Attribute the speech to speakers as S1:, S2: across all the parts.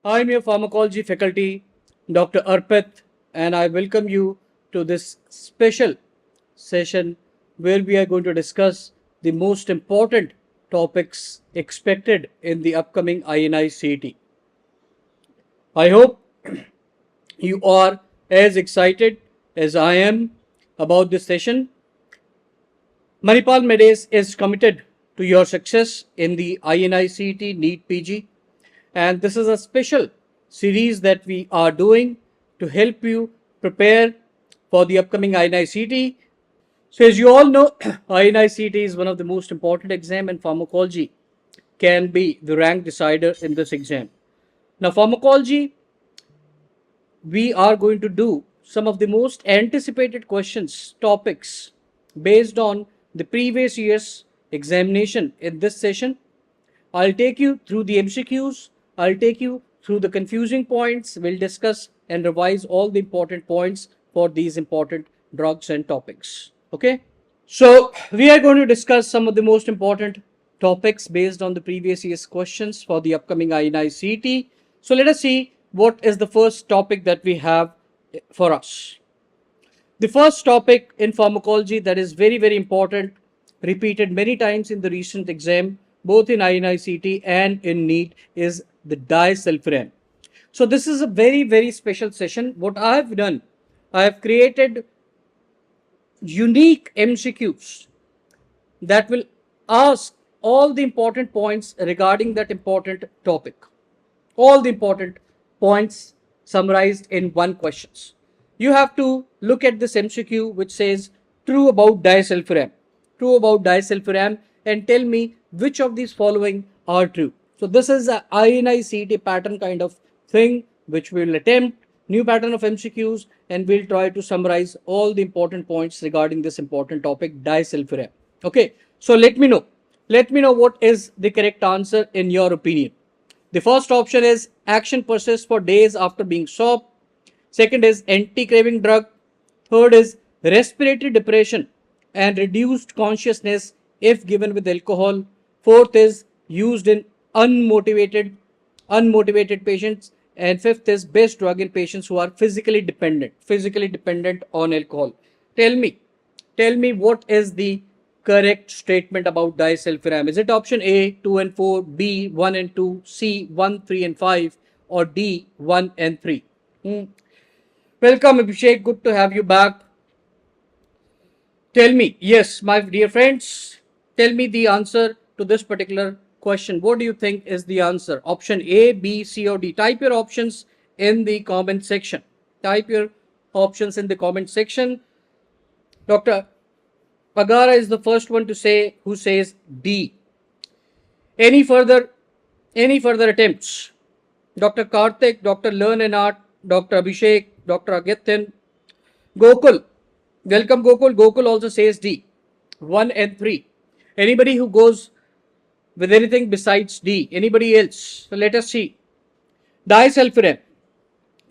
S1: I'm your pharmacology faculty, Dr. Arpit, and I welcome you to this special session where we are going to discuss the most important topics expected in the upcoming INI CET. I hope you are as excited as I am about this session. Manipal Medes is committed to your success in the INI CET NEET PG, and this is a special series that we are doing to help you prepare for the upcoming INI-CET. So as you all know, INI-CET is one of the most important exam, and pharmacology can be the rank decider in this exam. Now pharmacology, we are going to do some of the most anticipated questions, topics based on the previous year's examination in this session. I'll take you through the MCQs, I'll take you through the confusing points, we'll discuss and revise all the important points for these important drugs and topics. Okay? So, we are going to discuss some of the most important topics based on the previous year's questions for the upcoming INI CET. So, let us see what is the first topic that we have for us. The first topic in pharmacology that is very important, repeated many times in the recent exam, both in INI-CET and in NEET, is the disulfiram. So this is a very special session. What I have done, I have created unique MCQs that will ask all the important points regarding that important topic. All the important points summarized in one questions. You have to look at this MCQ which says true about disulfiram. True about disulfiram, and tell me which of these following are true. So this is a INI CET pattern kind of thing which we will attempt, new pattern of MCQs, and we'll try to summarize all the important points regarding this important topic, disulfiram. Okay, so let me know what is the correct answer in your opinion. The first option is action persists for days after being stopped. Second is anti-craving drug. Third is respiratory depression and reduced consciousness if given with alcohol. Fourth is used in unmotivated patients. And fifth is best drug in patients who are physically dependent on alcohol. Tell me what is the correct statement about disulfiram. Is it option A 2 and 4, B 1 and 2, C 1, 3 and 5, or D 1 and 3? Welcome Abhishek, good to have you back. Tell me, yes, my dear friends, tell me the answer to this particular question. What do you think is the answer? Option A, B, C, or D? Type your options in the comment section. Type your options in the comment section. Dr. Pagara is the first one to say, who says D. Any further attempts? Dr. Karthik, Dr. Learn and Art, Dr. Abhishek, Dr. Agityan, Gokul. Welcome Gokul. Gokul also says D. 1 and 3. Anybody who goes with anything besides D? Anybody else? So let us see. Disulfiram.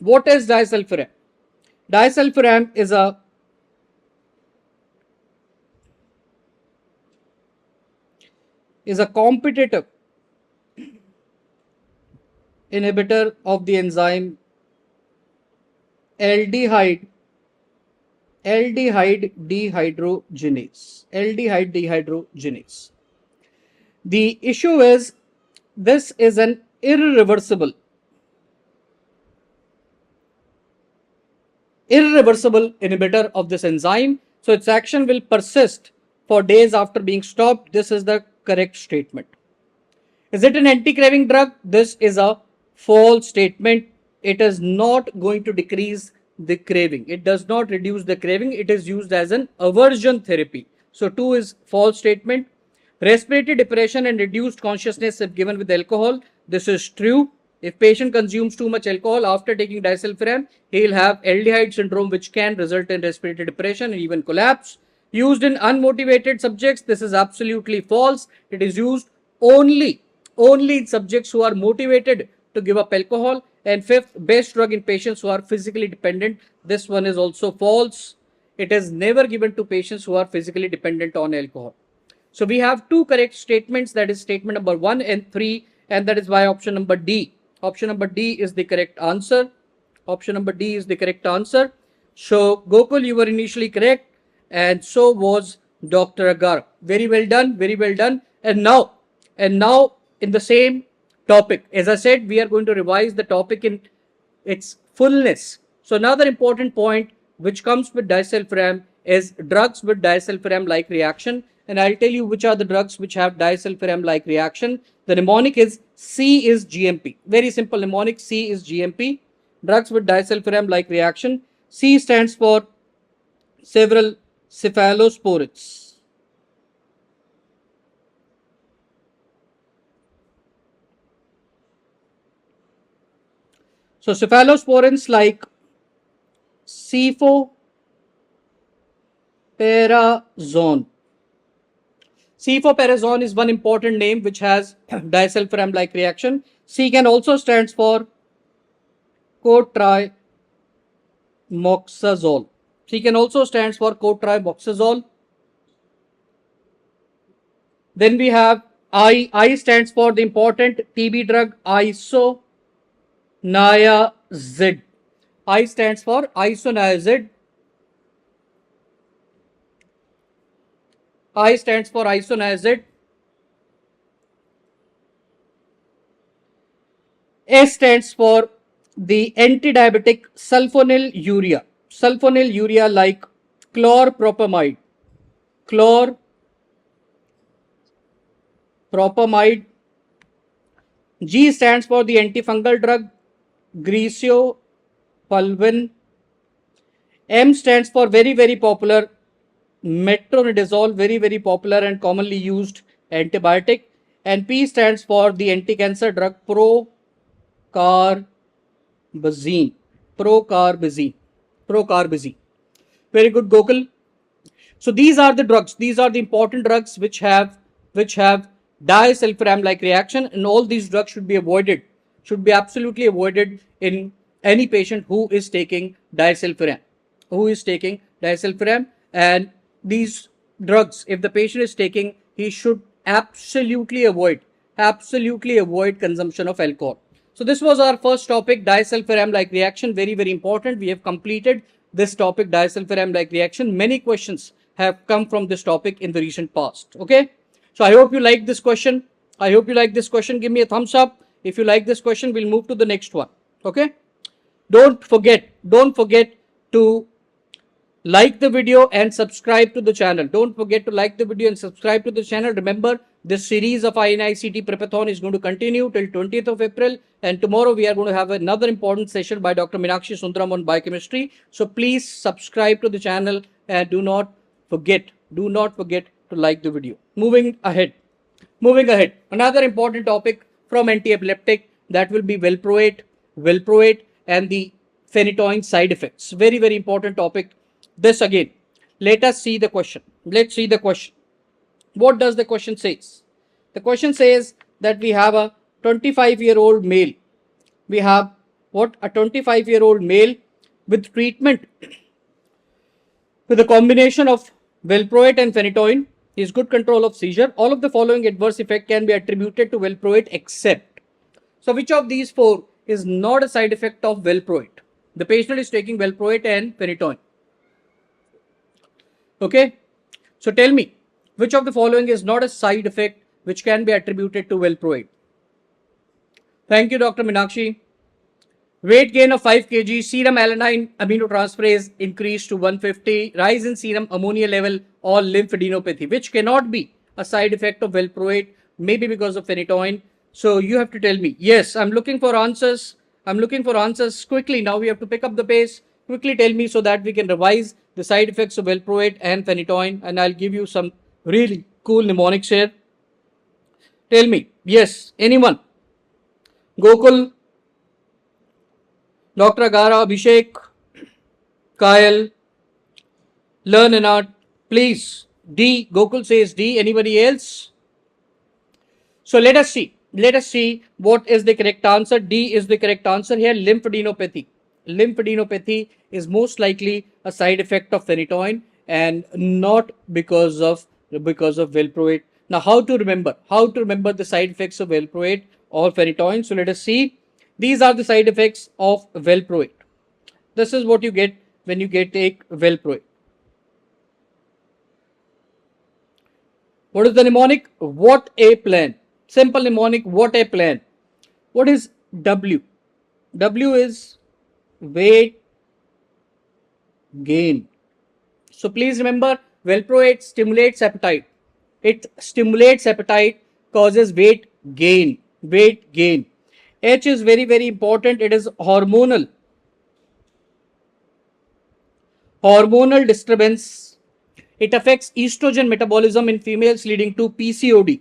S1: What is disulfiram? Disulfiram is a competitive inhibitor of the enzyme aldehyde dehydrogenase. The issue is this is an irreversible inhibitor of this enzyme, so its action will persist for days after being stopped. This is the correct statement. Is it an anti-craving drug? This is a false statement. It is not going to decrease the craving. It does not reduce the craving. It is used as an aversion therapy. So 2 is false statement. Respiratory depression and reduced consciousness if given with alcohol. This is true. If patient consumes too much alcohol after taking disulfiram, he will have aldehyde syndrome, which can result in respiratory depression and even collapse. Used in unmotivated subjects. This is absolutely false. It is used only in subjects who are motivated to give up alcohol. And fifth, best drug in patients who are physically dependent. This one is also false. It is never given to patients who are physically dependent on alcohol. So we have two correct statements, that is statement number 1 and 3, and that is why option number D Option number D is the correct answer. Option number D is the correct answer. So Gokul, you were initially correct, and so was Dr. Agar. Very well done, very well done. And now in the same topic, as I said, we are going to revise the topic in its fullness. So another important point which comes with disulfiram is drugs with disulfiram like reaction, and I'll tell you which are the drugs which have disulfiram like reaction. The mnemonic is C is GMP. Very simple mnemonic, C is GMP. Drugs with disulfiram like reaction. C stands for several cephalosporins. So cephalosporins like cefoperazone. Cefoperazone is one important name which has disulfiram like reaction. C can also stands for cotrimoxazole. C can also stands for cotrimoxazole. Then we have I. I stands for the important TB drug isoniazid. I stands for isoniazid. I stands for isoniazid. S stands for the anti-diabetic sulfonylurea. Sulfonylurea like chlorpropamide. Chlorpropamide. G stands for the antifungal drug Griseopulvin. M stands for very popular metronidazole, very popular and commonly used antibiotic. And P stands for the anti-cancer drug procarbazine. Very good, Gokul. So these are the drugs. These are the important drugs which have disulfiram like reaction, and all these drugs should be avoided. Should be absolutely avoided in any patient who is taking disulfiram. And these drugs, if the patient is taking, he should absolutely avoid consumption of alcohol. So this was our first topic, disulfiram like reaction. Very important. We have completed this topic, disulfiram like reaction. Many questions have come from this topic in the recent past. Okay, so I hope you like this question. Give me a thumbs up if you like this question. We'll move to the next one. Okay, don't forget to like the video and subscribe to the channel. Remember, this series of INICT Prepathon is going to continue till 20th of April, and tomorrow we are going to have another important session by Dr. Meenakshi Sundaram on biochemistry. So please subscribe to the channel and do not forget to like the video. Moving ahead. Another important topic from anti-epileptic, that will be valproate and the phenytoin side effects. Very important topic. This again. Let us see the question. Let's see the question. What does the question says? The question says that we have a 25-year-old male. We have what? A 25-year-old male with treatment with a combination of valproate and phenytoin. He has good control of seizure. All of the following adverse effect can be attributed to valproate except. So which of these four is not a side effect of valproate? The patient is taking valproate and phenytoin. Okay, so tell me, which of the following is not a side effect which can be attributed to valproate? Thank you, Dr. Meenakshi. Weight gain of 5 kg, serum alanine aminotransferase increased to 150, rise in serum ammonia level or lymphadenopathy, which cannot be a side effect of valproate, maybe because of phenytoin. So you have to tell me. Yes, I'm looking for answers. Quickly. Now we have to pick up the pace. Quickly tell me so that we can revise the side effects of valproate and phenytoin, and I'll give you some really cool mnemonics here. Tell me. Yes, anyone? Gokul, Dr. Agara, Abhishek, Kyle, Learn please. D. Gokul says D. Anybody else? So let us see what is the correct answer. D is the correct answer here. Lymphadenopathy is most likely a side effect of phenytoin and not because of valproate. Now, how to remember the side effects of valproate or phenytoin? So let us see. These are the side effects of valproate. This is what you get when you take valproate. What is the mnemonic? What a plan. Simple mnemonic, what a plan. What is W? W is weight gain. So please remember, valproate stimulates appetite. It stimulates appetite, causes weight gain. Weight gain. H is very, very important. It is hormonal. Hormonal disturbance. It affects estrogen metabolism in females, leading to PCOD.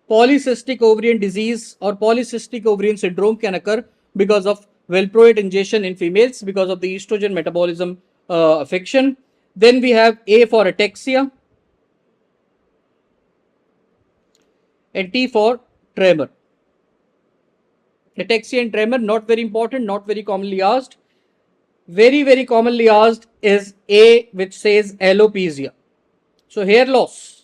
S1: Polycystic ovarian disease or polycystic ovarian syndrome can occur because of valproate ingestion in females because of the estrogen metabolism affection. Then we have A for ataxia and T for tremor. Ataxia and tremor, not very important, not very commonly asked. Very, very commonly asked is A, which says alopecia. So hair loss.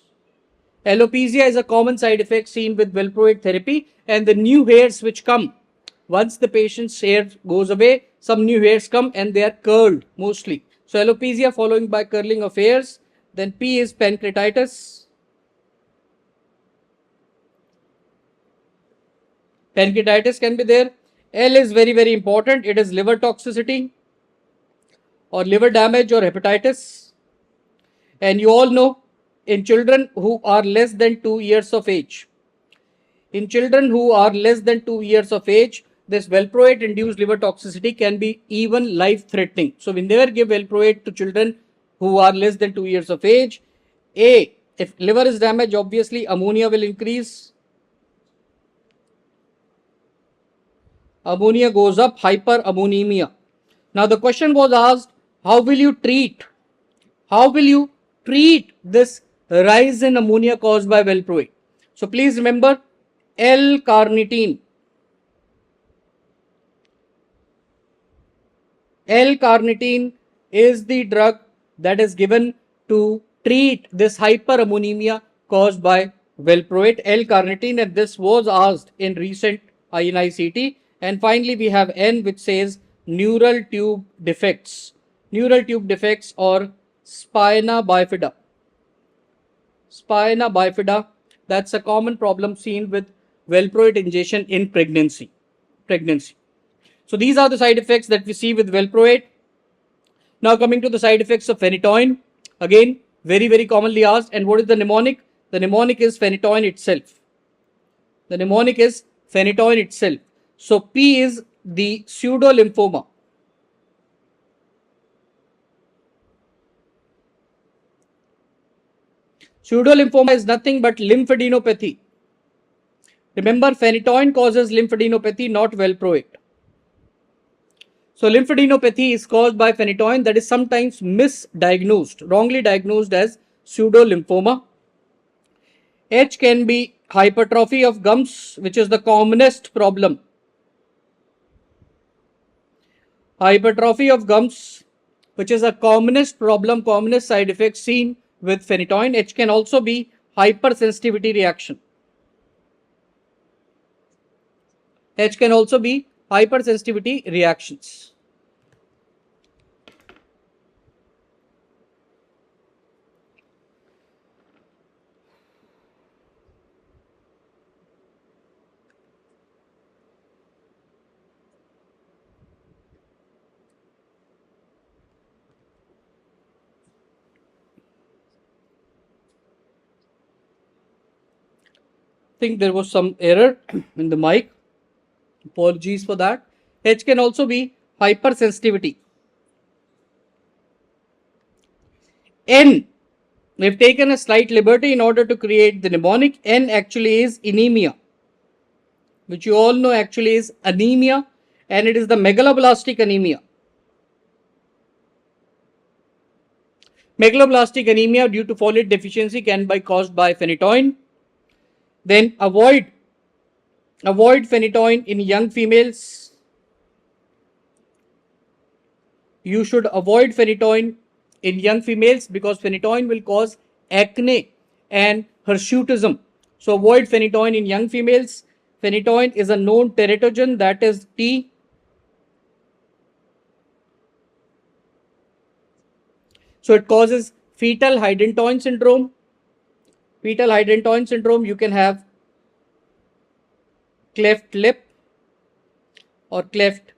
S1: Alopecia is a common side effect seen with valproate therapy, and the new hairs which come once the patient's hair goes away, some new hairs come and they are curled mostly. So alopecia following by curling of hairs. Then P is pancreatitis. Pancreatitis can be there. L is very, very important. It is liver toxicity or liver damage or hepatitis. And you all know, in children who are less than 2 years of age, this valproate induced liver toxicity can be even life threatening. So we never give valproate to children who are less than 2 years of age. A, if liver is damaged, obviously ammonia will increase. Ammonia goes up, hyperammonemia. Now the question was asked, how will you treat this rise in ammonia caused by valproate? So please remember, L-carnitine. L-carnitine is the drug that is given to treat this hyperammonemia caused by valproate, L-carnitine, and this was asked in recent INICET. And finally we have N, which says neural tube defects. Neural tube defects or spina bifida. Spina bifida, that's a common problem seen with valproate ingestion in pregnancy. So these are the side effects that we see with valproate. Now coming to the side effects of phenytoin. Again, very, very commonly asked. And what is the mnemonic? The mnemonic is phenytoin itself. So P is the pseudolymphoma. Pseudolymphoma is nothing but lymphadenopathy. Remember, phenytoin causes lymphadenopathy, not valproate. So lymphadenopathy is caused by phenytoin, that is sometimes misdiagnosed, wrongly diagnosed as pseudolymphoma. H can be hypertrophy of gums, which is the commonest problem. Hypertrophy of gums, which is a commonest problem, commonest side effect seen with phenytoin. H can also be hypersensitivity reaction. H can also be hypersensitivity reactions. I think there was some error in the mic. Apologies for that. H can also be hypersensitivity. N, we've taken a slight liberty in order to create the mnemonic. N actually is anemia, which you all know actually is anemia, and it is the megaloblastic anemia. Megaloblastic anemia due to folate deficiency can be caused by phenytoin. Then avoid phenytoin in young females. You should avoid phenytoin in young females because phenytoin will cause acne and hirsutism. So avoid phenytoin in young females. Phenytoin is a known teratogen, that is T. So it causes fetal Hydantoin syndrome. Fetal Hydantoin syndrome, you can have cleft lip or cleft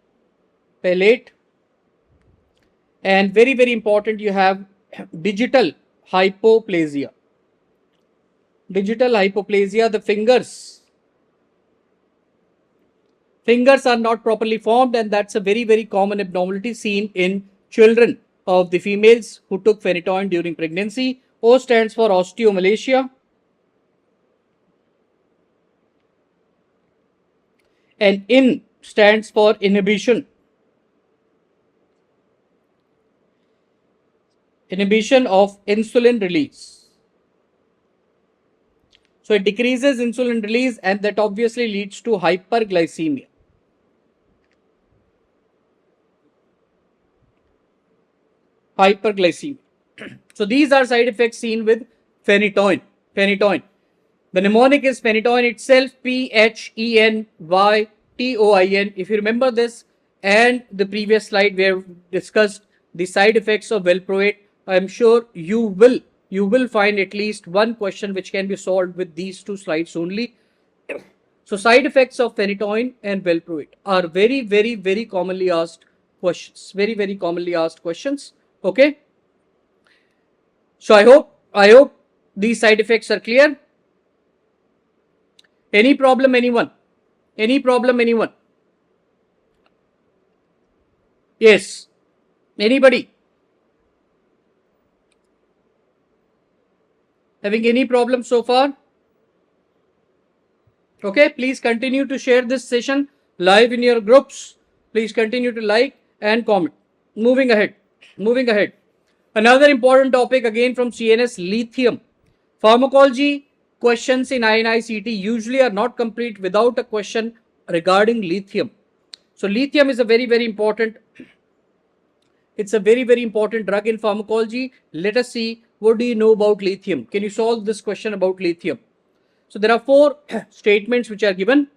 S1: palate. And very, very important, you have digital hypoplasia. Digital hypoplasia, the fingers are not properly formed, and that's a very, very common abnormality seen in children of the females who took phenytoin during pregnancy. O stands for osteomalacia. And IN stands for inhibition. Inhibition of insulin release. So it decreases insulin release, and that obviously leads to hyperglycemia. Hyperglycemia. So these are side effects seen with phenytoin. The mnemonic is phenytoin itself, Phenytoin. If you remember this and the previous slide where we discussed the side effects of valproate, I am sure you will find at least one question which can be solved with these two slides only. So side effects of phenytoin and valproate are very, very, very commonly asked questions. Very, very commonly asked questions. Okay. So I hope these side effects are clear. Any problem, anyone? Any problem, anyone? Yes. Anybody? Having any problem so far? Okay, please continue to share this session live in your groups. Please continue to like and comment. Moving ahead. Another important topic again from CNS, lithium. Pharmacology questions in INI-CET usually are not complete without a question regarding lithium. So lithium is a very, very important, it's a very, very important drug in pharmacology. Let us see, what do you know about lithium? Can you solve this question about lithium? So there are four statements which are given.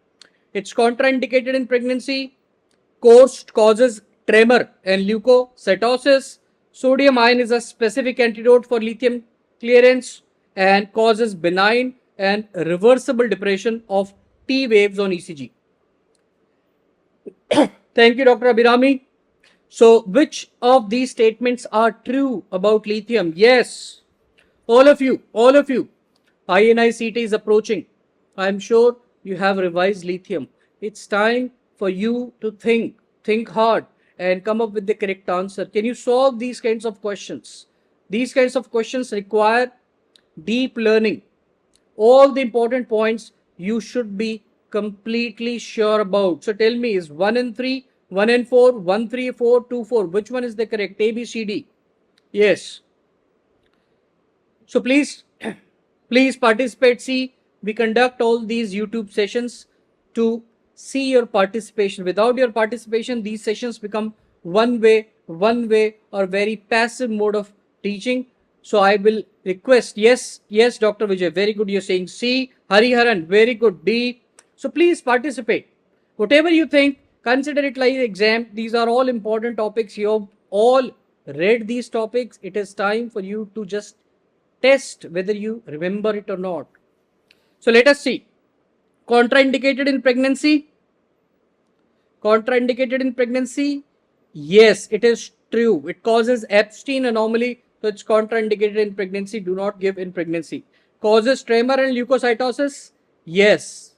S1: It's contraindicated in pregnancy, causes tremor and leukocytosis. Sodium ion is a specific antidote for lithium clearance and causes benign and reversible depression of T waves on ECG. Thank you, Dr. Abhirami. So which of these statements are true about lithium? Yes, all of you. INI-CET is approaching. I am sure you have revised lithium. It's time for you to think hard and come up with the correct answer. Can you solve these kinds of questions? These kinds of questions require deep learning. All the important points you should be completely sure about. So tell me, is 1 and 3, 1 and 4, 1, 3, 4, 2, 4. Which one is the correct? A, B, C, D. Yes. So please participate. See, we conduct all these YouTube sessions to see your participation. Without your participation, these sessions become one way or very passive mode of teaching. So I will request, yes, Dr. Vijay, very good. You're saying C. Hariharan, very good. D. So please participate. Whatever you think, consider it like exam. These are all important topics. You have all read these topics. It is time for you to just test whether you remember it or not. So let us see. Contraindicated in pregnancy. Yes, it is true. It causes Epstein anomaly. So it's contraindicated in pregnancy. Do not give in pregnancy. Causes tremor and leukocytosis. Yes.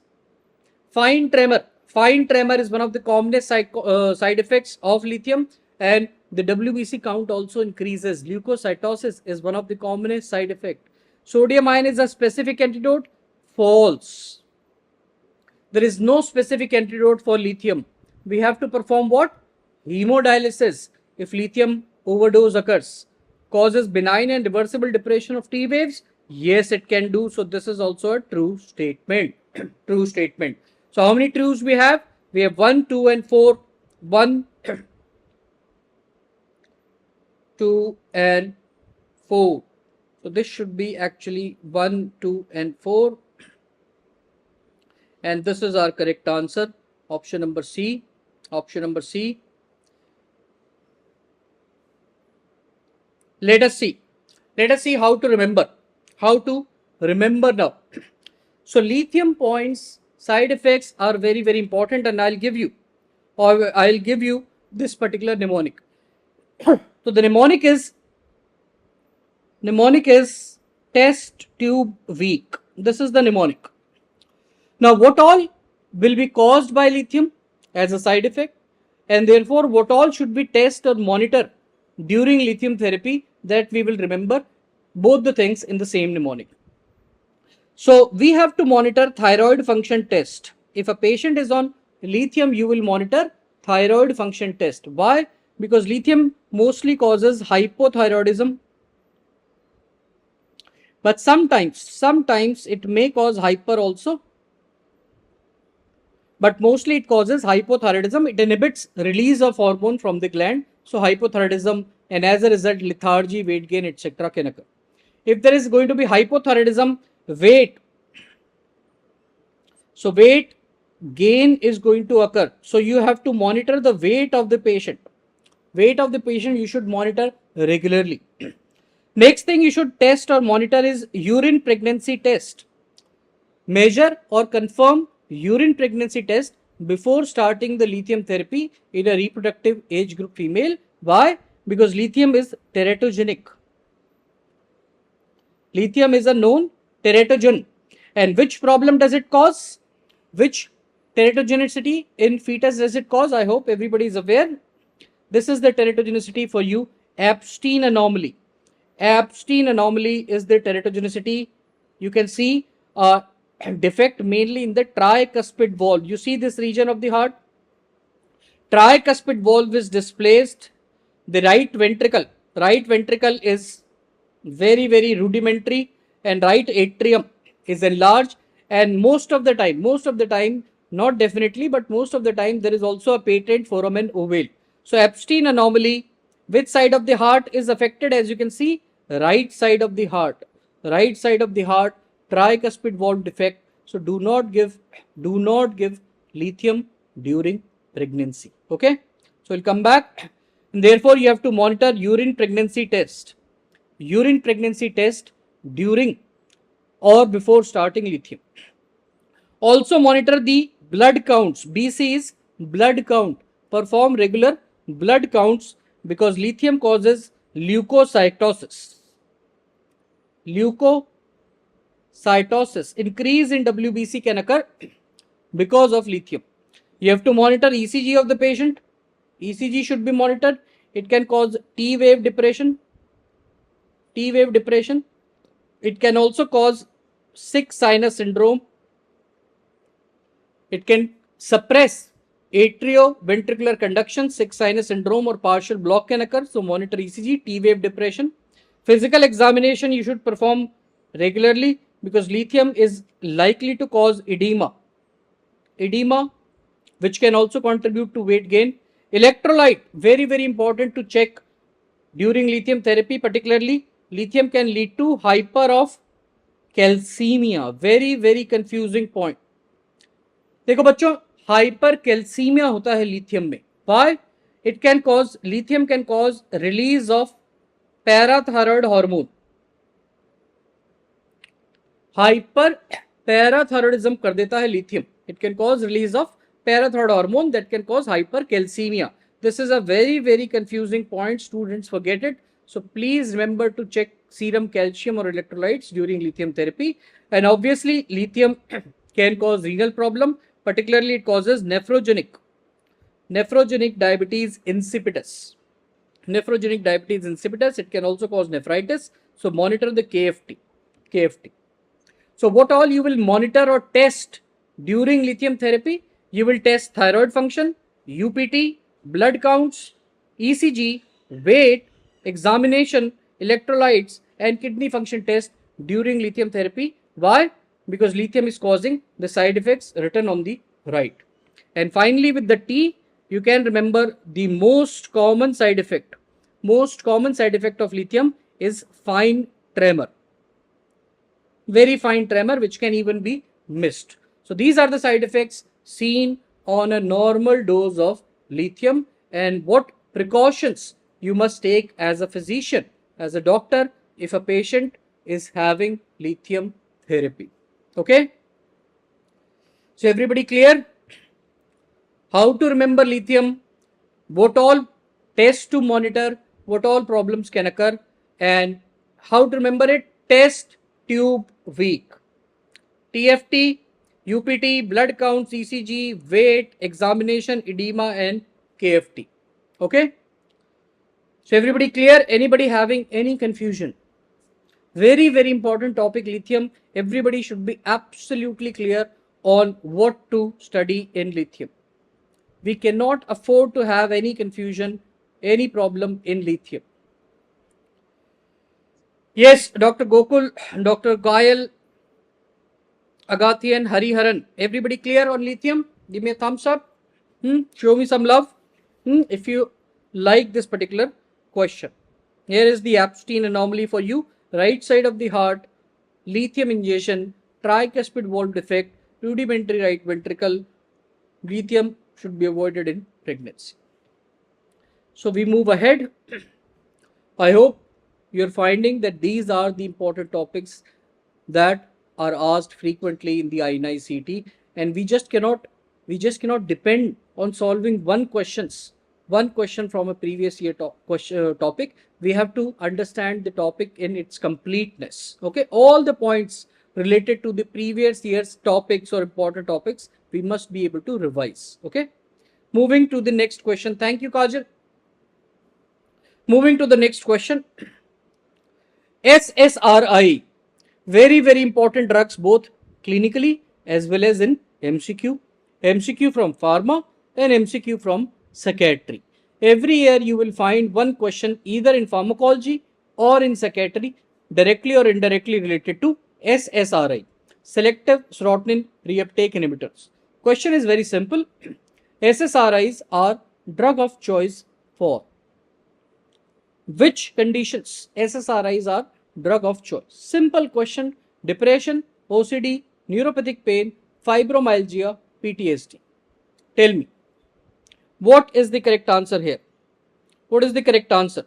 S1: Fine tremor is one of the commonest side effects of lithium, and the WBC count also increases. Leukocytosis is one of the commonest side effects. Sodium ion is a specific antidote. False. There is no specific antidote for lithium. We have to perform what? Hemodialysis if lithium overdose occurs. Causes benign and reversible depression of T waves. Yes, it can do. So this is also a true statement. True statement. So how many truths we have? We have 1, 2 and 4. 1, 2 and 4. So this should be actually 1, 2 and 4. And this is our correct answer. Option number C. Option number C. Let us see. Let us see how to remember. How to remember now. So lithium points side effects are very, very important, and I'll give you this particular mnemonic. So the mnemonic is test tube weak. This is the mnemonic. Now what all will be caused by lithium as a side effect, and therefore what all should be test or monitor during lithium therapy, that we will remember both the things in the same mnemonic. So we have to monitor thyroid function test. If a patient is on lithium, you will monitor thyroid function test. Why? Because lithium mostly causes hypothyroidism, but sometimes it may cause hyper also, but mostly it causes hypothyroidism. It inhibits release of hormone from the gland, so hypothyroidism, and as a result lethargy, weight gain, etc. can occur. If there is going to be hypothyroidism, weight gain is going to occur. So you have to monitor the weight of the patient. Weight of the patient you should monitor regularly. Next thing you should test or monitor is urine pregnancy test. Measure or confirm urine pregnancy test before starting the lithium therapy in a reproductive age group female. Why? Because lithium is teratogenic. Lithium is a known teratogen. And which problem does it cause? Which teratogenicity in fetus does it cause? I hope everybody is aware. This is the teratogenicity for you. Epstein anomaly. Epstein anomaly is the teratogenicity. You can see a defect mainly in the tricuspid valve. You see this region of the heart? Tricuspid valve is displaced. The right ventricle is very, very rudimentary, and right atrium is enlarged, and most of the time, not definitely, but most of the time there is also a patent foramen ovale. So Epstein anomaly, which side of the heart is affected? As you can see, right side of the heart, tricuspid valve defect. So do not give lithium during pregnancy. Okay, so we'll come back. And therefore you have to monitor urine pregnancy test during or before starting lithium. Also monitor the blood counts. BC is blood count. Perform regular blood counts, because lithium causes leukocytosis. Increase in WBC can occur because of lithium. You have to monitor ECG of the patient. ECG should be monitored. It can cause T-wave depression. It can also cause sick sinus syndrome. It can suppress atrioventricular conduction. Sick sinus syndrome or partial block can occur. So monitor ECG, T-wave depression. Physical examination you should perform regularly, because lithium is likely to cause edema, which can also contribute to weight gain. Electrolyte, very, very important to check during lithium therapy. Particularly, lithium can lead to hyper of calcemia. Very, very confusing point. देखो बच्चों, hyper calcaemia होता है lithium में. Why? Lithium can cause release of parathyroid hormone. Hyper parathyroidism कर देता है lithium. It can cause release of parathyroid hormone that can cause hypercalcemia. This is a very, very confusing point. Students forget it. So please remember to check serum calcium or electrolytes during lithium therapy. And obviously lithium can cause renal problem. Particularly it causes nephrogenic diabetes insipidus. It can also cause nephritis. So monitor the KFT. So what all you will monitor or test during lithium therapy? You will test thyroid function, UPT, blood counts, ECG, weight, examination, electrolytes, and kidney function test during lithium therapy. Why? Because lithium is causing the side effects written on the right. And finally, with the T, you can remember the most common side effect. Of lithium is fine tremor. Very fine tremor, which can even be missed. So these are the side effects seen on a normal dose of lithium, and what precautions you must take as a physician, as a doctor, if a patient is having lithium therapy. Okay. So everybody clear? How to remember lithium, what all tests to monitor, what all problems can occur, and how to remember it. Test tube weak, TFT, UPT, blood count, ECG, weight, examination, edema, and KFT. Okay. So everybody clear? Anybody having any confusion? Very, very important topic, lithium. Everybody should be absolutely clear on what to study in lithium. We cannot afford to have any confusion, any problem in lithium. Yes, Dr. Gokul, Dr. Gayal, Agathian, Hariharan. Everybody clear on lithium? Give me a thumbs up. Show me some love. If you like this particular question. Here is the Epstein anomaly for you. Right side of the heart, lithium ingestion, tricuspid valve defect, rudimentary right ventricle. Lithium should be avoided in pregnancy. So we move ahead. I hope you're finding that these are the important topics that are asked frequently in the INI-CT, and we just cannot depend on solving one question from a previous year topic. We have to understand the topic in its completeness. Okay, all the points related to the previous year's topics or important topics we must be able to revise. Okay, moving to the next question. Thank you, Kajal. Moving to the next question. SSRI, very, very important drugs both clinically as well as in MCQ. MCQ from pharma and MCQ from psychiatry. Every year you will find one question either in pharmacology or in psychiatry directly or indirectly related to SSRI, selective serotonin reuptake inhibitors. Question is very simple. SSRIs are drug of choice for which conditions? SSRIs are drug of choice. Simple question. Depression, OCD, neuropathic pain, fibromyalgia, PTSD. Tell me, what is the correct answer here? What is the correct answer?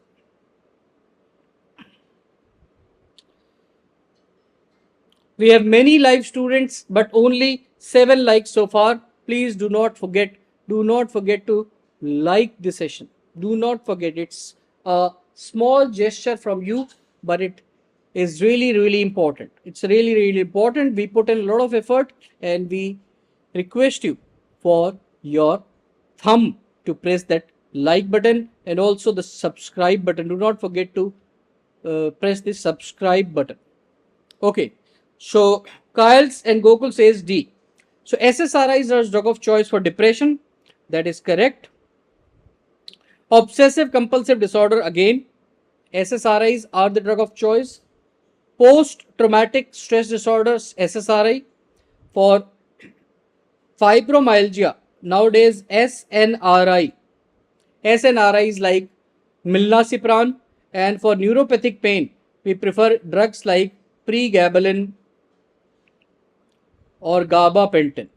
S1: We have many live students, but only 7 likes so far. Please do not forget to like the session. Do not forget, it's a small gesture from you, but it is really, really important. It's really, really important. We put in a lot of effort, and we request you for your thumb to press that like button and also the subscribe button. Do not forget to press the subscribe button. Okay. So Kyles and Gokul says D. So SSRIs are drug of choice for depression. That is correct. Obsessive compulsive disorder, again, SSRIs are the drug of choice. Post traumatic stress disorders, SSRI. For fibromyalgia, nowadays SNRI. SNRIs like milnacipran, and for neuropathic pain we prefer drugs like pregabalin or gabapentin.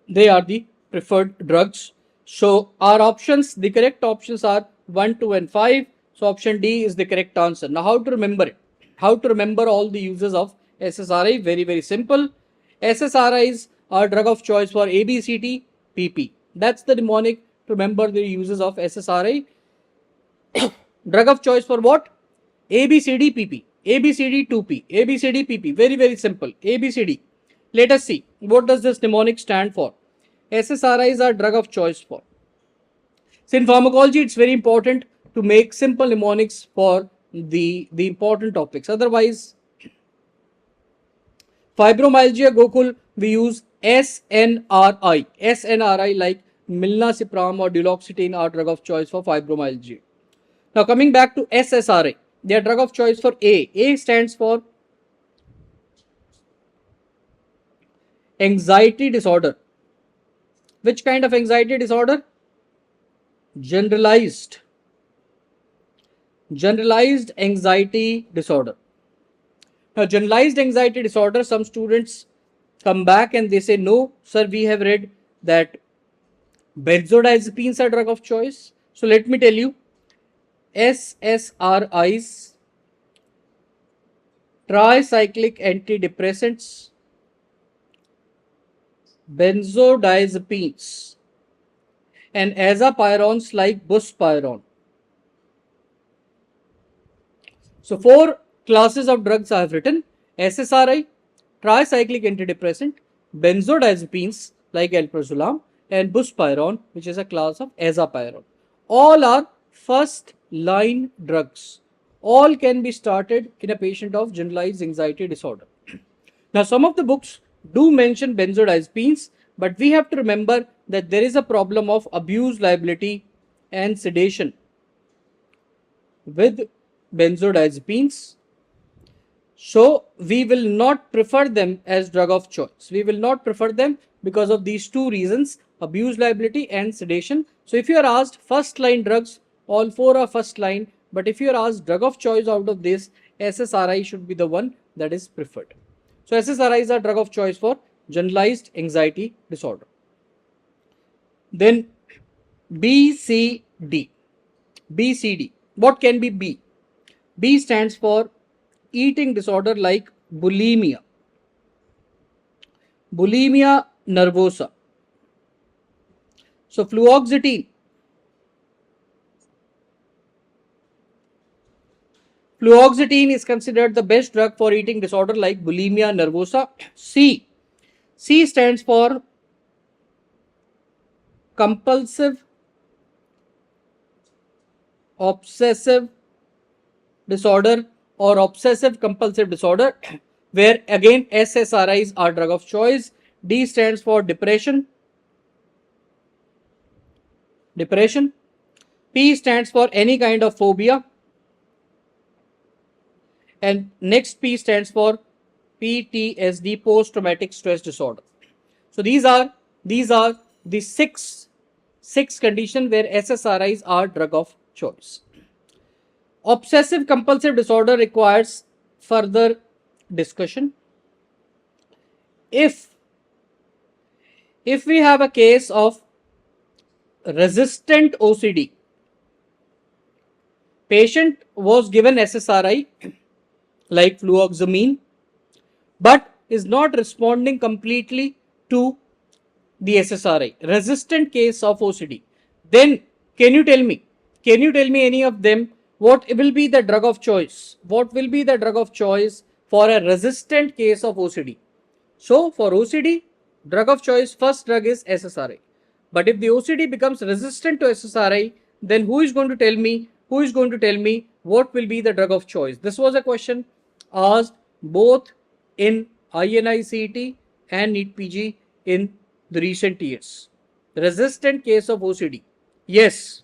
S1: They are the preferred drugs. So our options, the correct options are 1, 2 and 5. So option D is the correct answer. Now how to remember it? How to remember all the uses of SSRI? Very, very simple. SSRIs are drug of choice for ABCD, PP. That's the mnemonic to remember the uses of SSRI. Drug of choice for what? ABCD, PP. ABCD, 2P. ABCD, PP. Very, very simple. ABCD. Let us see. What does this mnemonic stand for? SSRIs are drug of choice for. So in pharmacology, it's very important to make simple mnemonics for the important topics. Otherwise, fibromyalgia, Gokul, we use SNRI. SNRI like milnacipran or duloxetine are drug of choice for fibromyalgia. Now coming back to SSRI, they are drug of choice for A. A stands for anxiety disorder. Which kind of anxiety disorder? Generalized anxiety disorder. Now, generalized anxiety disorder, some students come back and they say, no, sir, we have read that benzodiazepines are drug of choice. So let me tell you, SSRIs, tricyclic antidepressants, benzodiazepines, and azapirons like buspirone. So 4 classes of drugs I have written: SSRI, tricyclic antidepressant, benzodiazepines like alprazolam, and buspirone, which is a class of azapirone. All are first line drugs. All can be started in a patient of generalized anxiety disorder. Now, some of the books do mention benzodiazepines, but we have to remember that there is a problem of abuse liability and sedation with benzodiazepines. So we will not prefer them as drug of choice. We will not prefer them because of these 2 reasons: abuse liability and sedation. So if you are asked first line drugs, all 4 are first line, but if you are asked drug of choice out of this, SSRI should be the one that is preferred. So SSRIs are drug of choice for generalized anxiety disorder. Then BCD. BCD. What can be B? B stands for eating disorder like bulimia, bulimia nervosa. So fluoxetine is considered the best drug for eating disorder like bulimia nervosa. C stands for compulsive obsessive disorder or obsessive compulsive disorder, where again SSRIs are drug of choice. D stands for depression. P stands for any kind of phobia, and next P stands for PTSD, post traumatic stress disorder. So these are the six conditions where SSRIs are drug of choice. Obsessive compulsive disorder requires further discussion. If we have a case of resistant OCD, patient was given SSRI like fluoxamine, but is not responding completely to the SSRI, resistant case of OCD, then can you tell me any of them, what will be the drug of choice? What will be the drug of choice for a resistant case of OCD? So for OCD, drug of choice, first drug is SSRI. But if the OCD becomes resistant to SSRI, then who is going to tell me what will be the drug of choice? This was a question asked both in INI-CET and NEET PG in the recent years. Resistant case of OCD. Yes.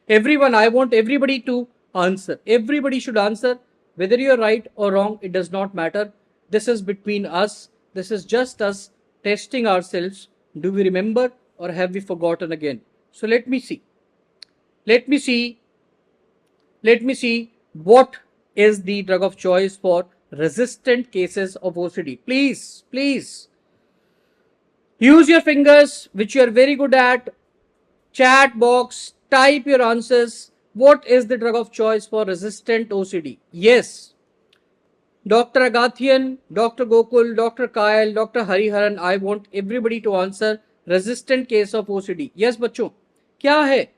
S1: Everyone, I want everybody to answer. Everybody should answer. Whether you're right or wrong, it does not matter. This is between us. This is just us testing ourselves. Do we remember or have we forgotten again? So let me see. Let me see what is the drug of choice for resistant cases of OCD. Please use your fingers, which you are very good at. Chat box, type your answers. What is the drug of choice for resistant OCD? Yes. Dr. Agathian, Dr. Gokul, Dr. Kyle, Dr. Hariharan, I want everybody to answer resistant case of OCD. Yes, बच्चों, क्या है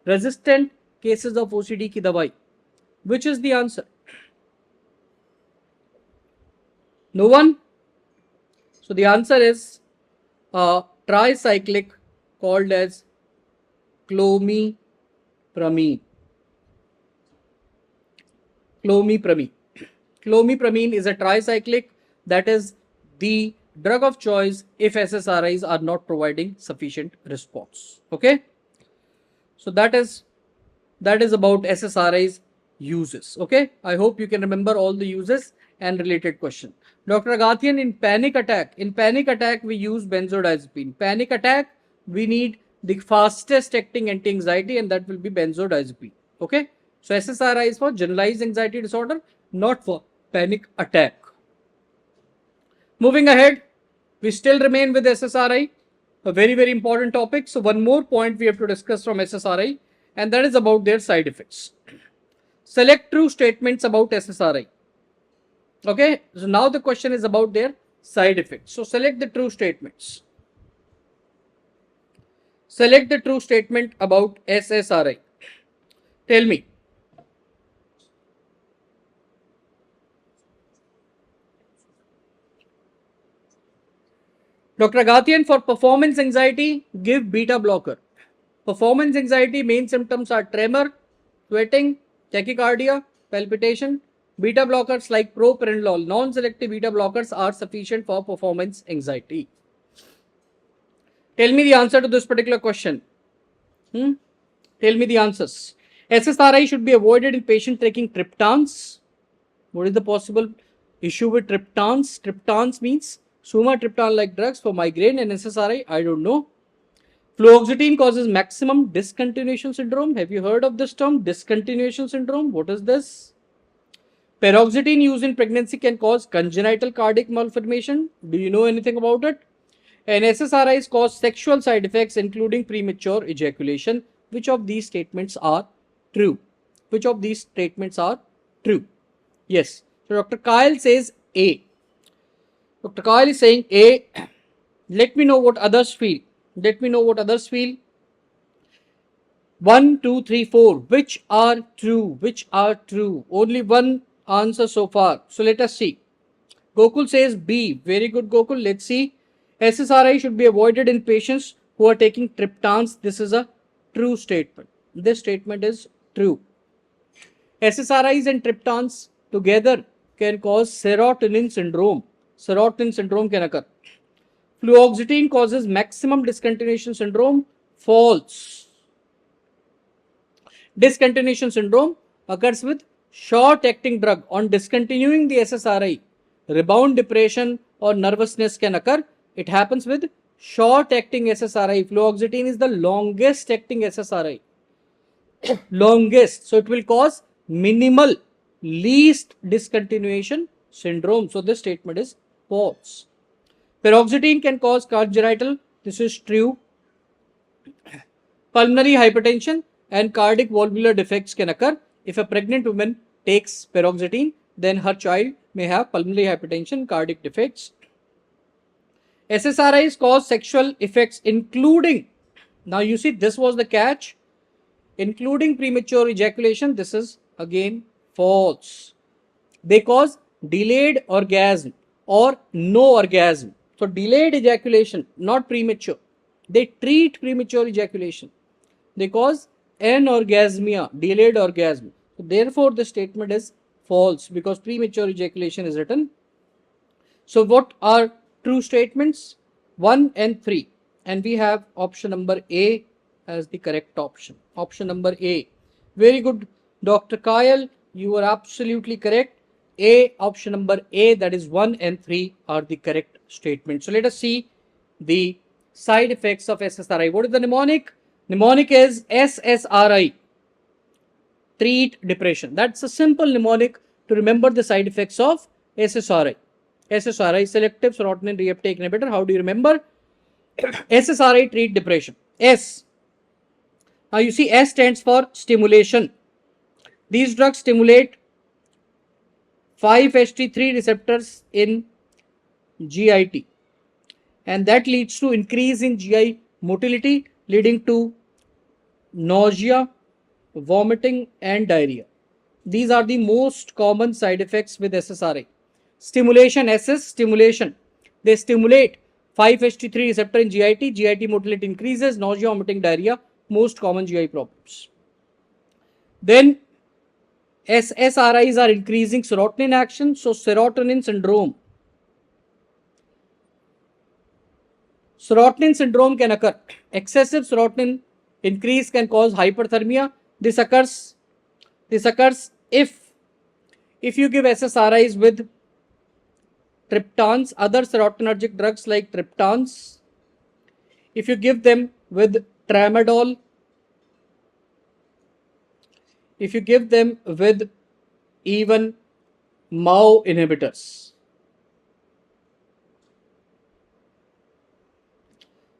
S1: resistant cases of OCD की दवाई? Which is the answer? No one? So the answer is tricyclic called as clomipramine. Clomipramine is a tricyclic that is the drug of choice if SSRIs are not providing sufficient response. Okay. So that is about SSRIs uses. Okay. I hope you can remember all the uses and related question. Dr. Agathian, in panic attack we use benzodiazepine. Panic attack, we need the fastest acting anti-anxiety, and that will be benzodiazepine. Okay. So SSRI is for generalized anxiety disorder, not for panic attack. Moving ahead, we still remain with SSRI, a very, very important topic. So one more point we have to discuss from SSRI, and that is about their side effects. Select true statements about SSRI. Okay, so now the question is about their side effects. So select the true statements. Select the true statement about SSRI. Tell me. Dr. Agathian, for performance anxiety, give beta blocker. Performance anxiety main symptoms are tremor, sweating, tachycardia, palpitation. Beta blockers like propranolol, non-selective beta blockers are sufficient for performance anxiety. Tell me the answer to this particular question. Tell me the answers. SSRI should be avoided in patients taking triptans. What is the possible issue with triptans? Triptans means sumatriptan like drugs for migraine and SSRI. I don't know. Fluoxetine causes maximum discontinuation syndrome. Have you heard of this term? Discontinuation syndrome. What is this? Paroxetine used in pregnancy can cause congenital cardiac malformation. Do you know anything about it? And SSRIs cause sexual side effects including premature ejaculation. Which of these statements are true? Which of these statements are true? Yes. So Dr. Kyle says A. Dr. Kyle is saying A. Let me know what others feel. Let me know what others feel. 1, 2, 3, 4. Which are true? Which are true? Only one answer so far. So let us see. Gokul says B. Very good, Gokul. Let's see. SSRI should be avoided in patients who are taking triptans. This is a true statement. This statement is true. SSRIs and triptans together can cause serotonin syndrome. Serotonin syndrome can occur. Fluoxetine causes maximum discontinuation syndrome. False. Discontinuation syndrome occurs with short-acting drug. On discontinuing the SSRI, rebound depression or nervousness can occur. It happens with short-acting SSRI. Fluoxetine is the longest-acting SSRI. Longest. So it will cause minimal, least discontinuation syndrome. So this statement is false. Paroxetine can cause congenital. This is true. Pulmonary hypertension and cardiac valvular defects can occur. If a pregnant woman takes paroxetine, then her child may have pulmonary hypertension, cardiac defects. SSRIs cause sexual effects including, now you see this was the catch, including premature ejaculation. This is again false. They cause delayed orgasm or no orgasm. So delayed ejaculation, not premature. They treat premature ejaculation. They cause anorgasmia, delayed orgasm. So therefore, the statement is false because premature ejaculation is written. So what are true statements? 1 and 3. And we have option number A as the correct option. Option number A. Very good, Dr. Kyle. You are absolutely correct. A, option number A, that is 1 and 3 are the correct statements. So let us see the side effects of SSRI. What is the mnemonic? Mnemonic is SSRI. Treat depression. That's a simple mnemonic to remember the side effects of SSRI. SSRI, selective serotonin reuptake inhibitor. How do you remember? SSRI treat depression. S. Now you see S stands for stimulation. These drugs stimulate 5-HT3 receptors in GIT, and that leads to increase in GI motility, leading to nausea, vomiting and diarrhea. These are the most common side effects with SSRI. Stimulation, SS, stimulation. They stimulate 5-HT3 receptor in GIT, GIT motility increases, nausea, vomiting, diarrhea, most common GI problems. Then SSRIs are increasing serotonin action, so serotonin syndrome. Serotonin syndrome can occur. Excessive serotonin increase can cause hyperthermia. This occurs if you give SSRIs with triptans, other serotonergic drugs like triptans, if you give them with tramadol, if you give them with even MAO inhibitors.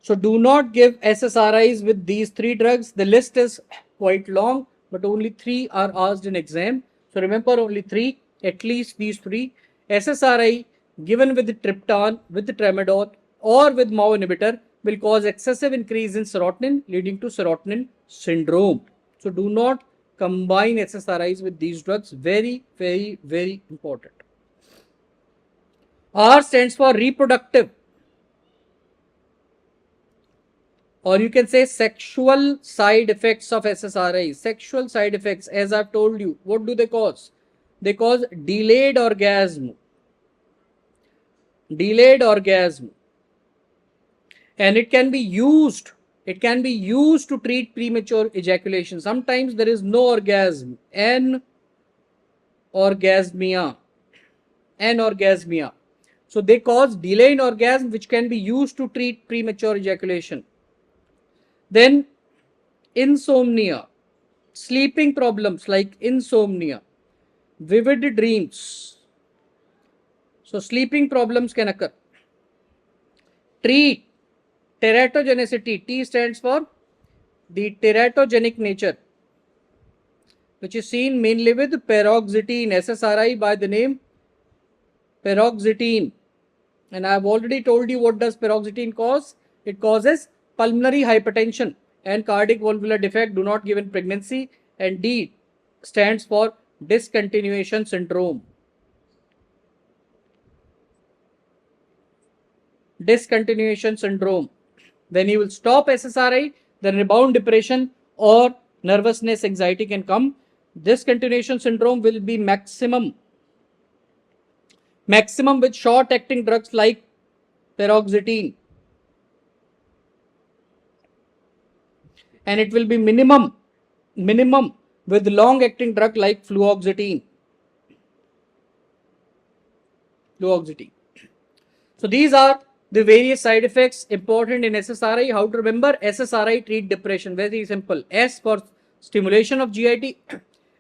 S1: So do not give SSRIs with these three drugs. The list is quite long, but only three are asked in exam. So remember, only three, at least these three. SSRI given with the triptan, with the tramadol, or with MAO inhibitor will cause excessive increase in serotonin, leading to serotonin syndrome. So do not combine SSRIs with these drugs. Very, very, very important. R stands for reproductive, or you can say sexual side effects of SSRI. Sexual side effects, as I've told you, what do they cause? They cause delayed orgasm. Delayed orgasm. And it can be used. It can be used to treat premature ejaculation. Sometimes there is no orgasm. Anorgasmia. Anorgasmia. So they cause delay in orgasm, which can be used to treat premature ejaculation. Then insomnia, sleeping problems like insomnia, vivid dreams. So sleeping problems can occur. Treat teratogenicity. T stands for the teratogenic nature, which is seen mainly with paroxetine, SSRI by the name paroxetine. And I have already told you what does paroxetine cause. It causes pulmonary hypertension and cardiac valvular defect. Do not give in pregnancy. And D stands for discontinuation syndrome. Discontinuation syndrome. When you will stop SSRI, then rebound depression or nervousness, anxiety can come. Discontinuation syndrome will be maximum with short acting drugs like paroxetine, and it will be minimum with long acting drug like fluoxetine. So these are the various side effects important in SSRI. How to remember? SSRI treat depression. Very simple. S for stimulation of GIT,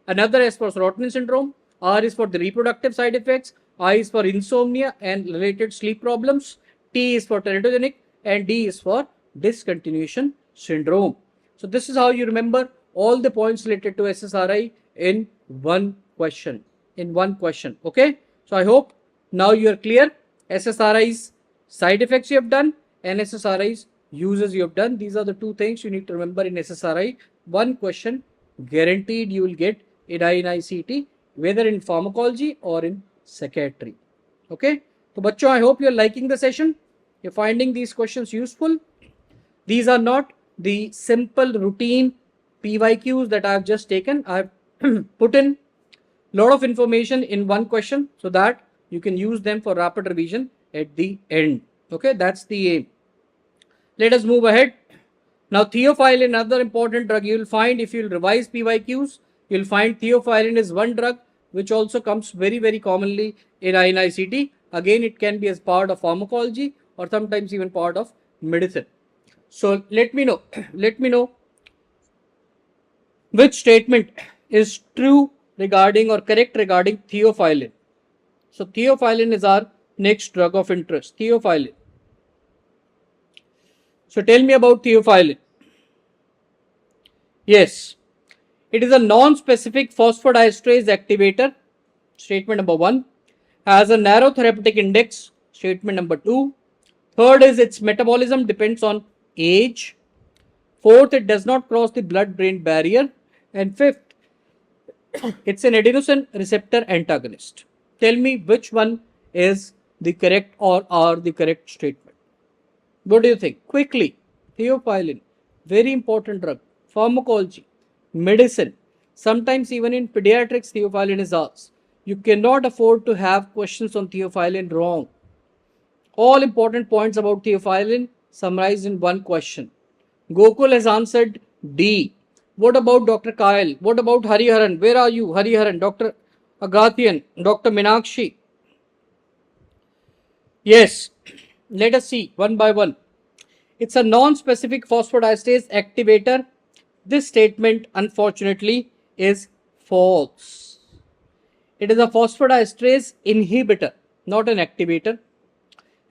S1: another S for serotonin syndrome, R is for the reproductive side effects, I is for insomnia and related sleep problems, T is for teratogenic, and D is for discontinuation syndrome. So this is how you remember all the points related to SSRI in one question. Okay. So I hope now you are clear. SSRI's side effects you have done and SSRI's uses you have done. These are the two things you need to remember in SSRI. One question guaranteed you will get in ICT, whether in pharmacology or in psychiatry. Okay. So bachcho, I hope you are liking the session. You're finding these questions useful. These are not the simple routine PYQs that I have just taken. I have put in lot of information in one question so that you can use them for rapid revision at the end. Okay, that's the aim. Let us move ahead. Now, theophylline, another important drug you will find if you will revise PYQs, you will find theophylline is one drug which also comes very, very commonly in ICT. Again, it can be as part of pharmacology or sometimes even part of medicine. So let me know which statement is true regarding or correct regarding theophylline. So theophylline is our next drug of interest. Theophylline. So tell me about theophylline. Yes, it is a non-specific phosphodiesterase activator. Statement number 1. Has a narrow therapeutic index. Statement number 2. Third is its metabolism depends on age. Fourth, it does not cross the blood-brain barrier. And fifth, it's an adenosine receptor antagonist. Tell me which one is the correct or are the correct statement. What do you think? Quickly. Theophylline, very important drug. Pharmacology, medicine. Sometimes even in pediatrics, theophylline is asked. You cannot afford to have questions on theophylline wrong. All important points about theophylline summarized in one question. Gokul has answered D. What about Dr. Kyle? What about Hariharan? Where are you, Hariharan? Dr. Agathian, Dr. Minakshi. Yes, let us see one by one. It's a non-specific phosphodiesterase activator. This statement, unfortunately, is false. It is a phosphodiesterase inhibitor, not an activator.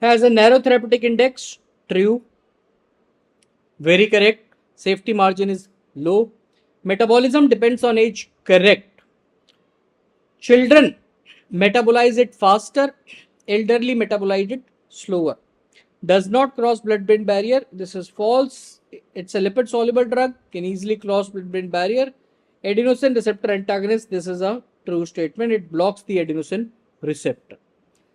S1: Has a narrow therapeutic index. True. Very correct. Safety margin is low. Metabolism depends on age. Correct. Children metabolize it faster. Elderly metabolize it slower. Does not cross blood-brain barrier. This is false. It's a lipid-soluble drug. Can easily cross blood-brain barrier. Adenosine receptor antagonist. This is a true statement. It blocks the adenosine receptor.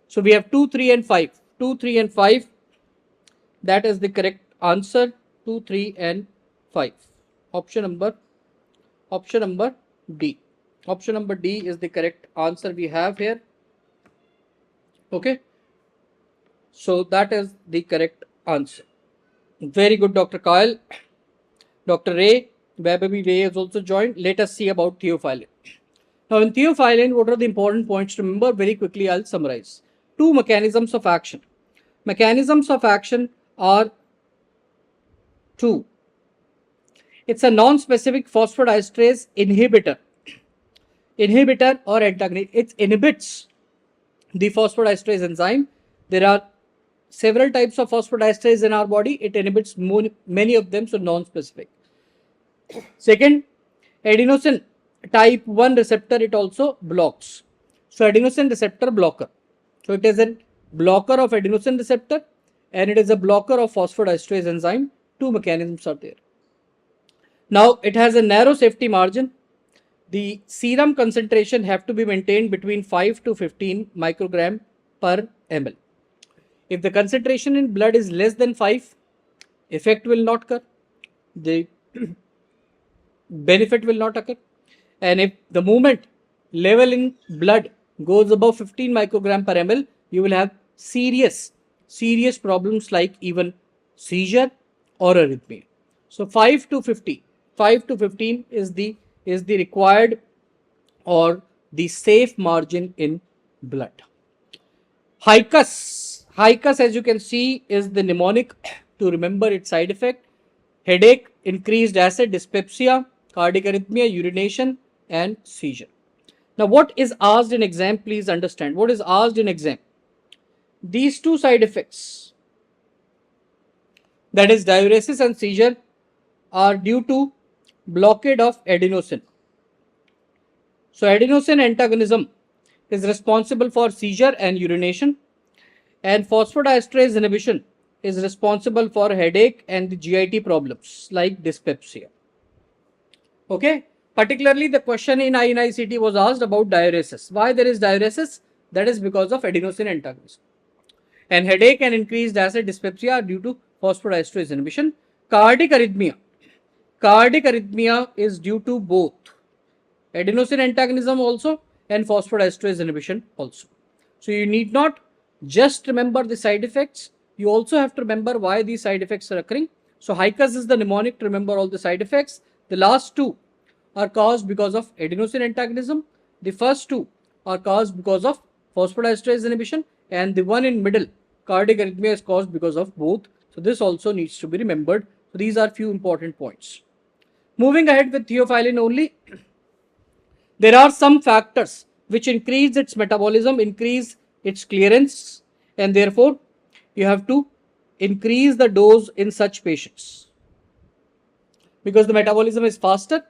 S1: So we have 2, 3 and 5. 2, 3 and 5. That is the correct answer. 2, 3 and 5. Option number D. Option number D is the correct answer we have here. Okay. So that is the correct answer. Very good, Dr. Kyle. Dr. Ray, Baby Ray has also joined. Let us see about theophylline. Now in theophylline, what are the important points to remember? Very quickly, I'll summarize. 2 mechanisms of action. Mechanisms of action are 2. It's a non-specific phosphodiesterase inhibitor. Inhibitor or antagonist. It inhibits the phosphodiesterase enzyme. There are several types of phosphodiesterase in our body. It inhibits many of them, so non-specific. Second, adenosine type 1 receptor, it also blocks. So adenosine receptor blocker. So it is a blocker of adenosine receptor and it is a blocker of phosphodiesterase enzyme. 2 mechanisms are there. Now it has a narrow safety margin. The serum concentration have to be maintained between 5 to 15 microgram per ml. If the concentration in blood is less than 5, effect will not occur. The benefit will not occur. And if the moment level in blood goes above 15 microgram per ml, you will have serious problems like even seizure or arrhythmia. So 5 to 15 is the required or the safe margin in blood. Hicus, as you can see, is the mnemonic to remember its side effect. Headache, increased acid, dyspepsia, cardiac arrhythmia, urination and seizure. Now what is asked in exam, please understand. What is asked in exam? These 2 side effects, that is diuresis and seizure, are due to blockade of adenosine. So adenosine antagonism is responsible for seizure and urination, and phosphodiesterase inhibition is responsible for headache and the GIT problems like dyspepsia. Okay, particularly the question in INICT was asked about diuresis. Why there is diuresis? That is because of adenosine antagonism. And headache and increased acid dyspepsia are due to phosphodiesterase inhibition. Cardiac arrhythmia is due to both adenosine antagonism also and phosphodiesterase inhibition also. So you need not just remember the side effects, you also have to remember why these side effects are occurring. So Hicus is the mnemonic to remember all the side effects. The last 2 are caused because of adenosine antagonism. The first 2 are caused because of phosphodiesterase inhibition, and the one in middle, cardiac arrhythmia, is caused because of both. So this also needs to be remembered. So these are few important points. Moving ahead with theophylline only, there are some factors which increase its metabolism, increase its clearance, and therefore you have to increase the dose in such patients because the metabolism is faster.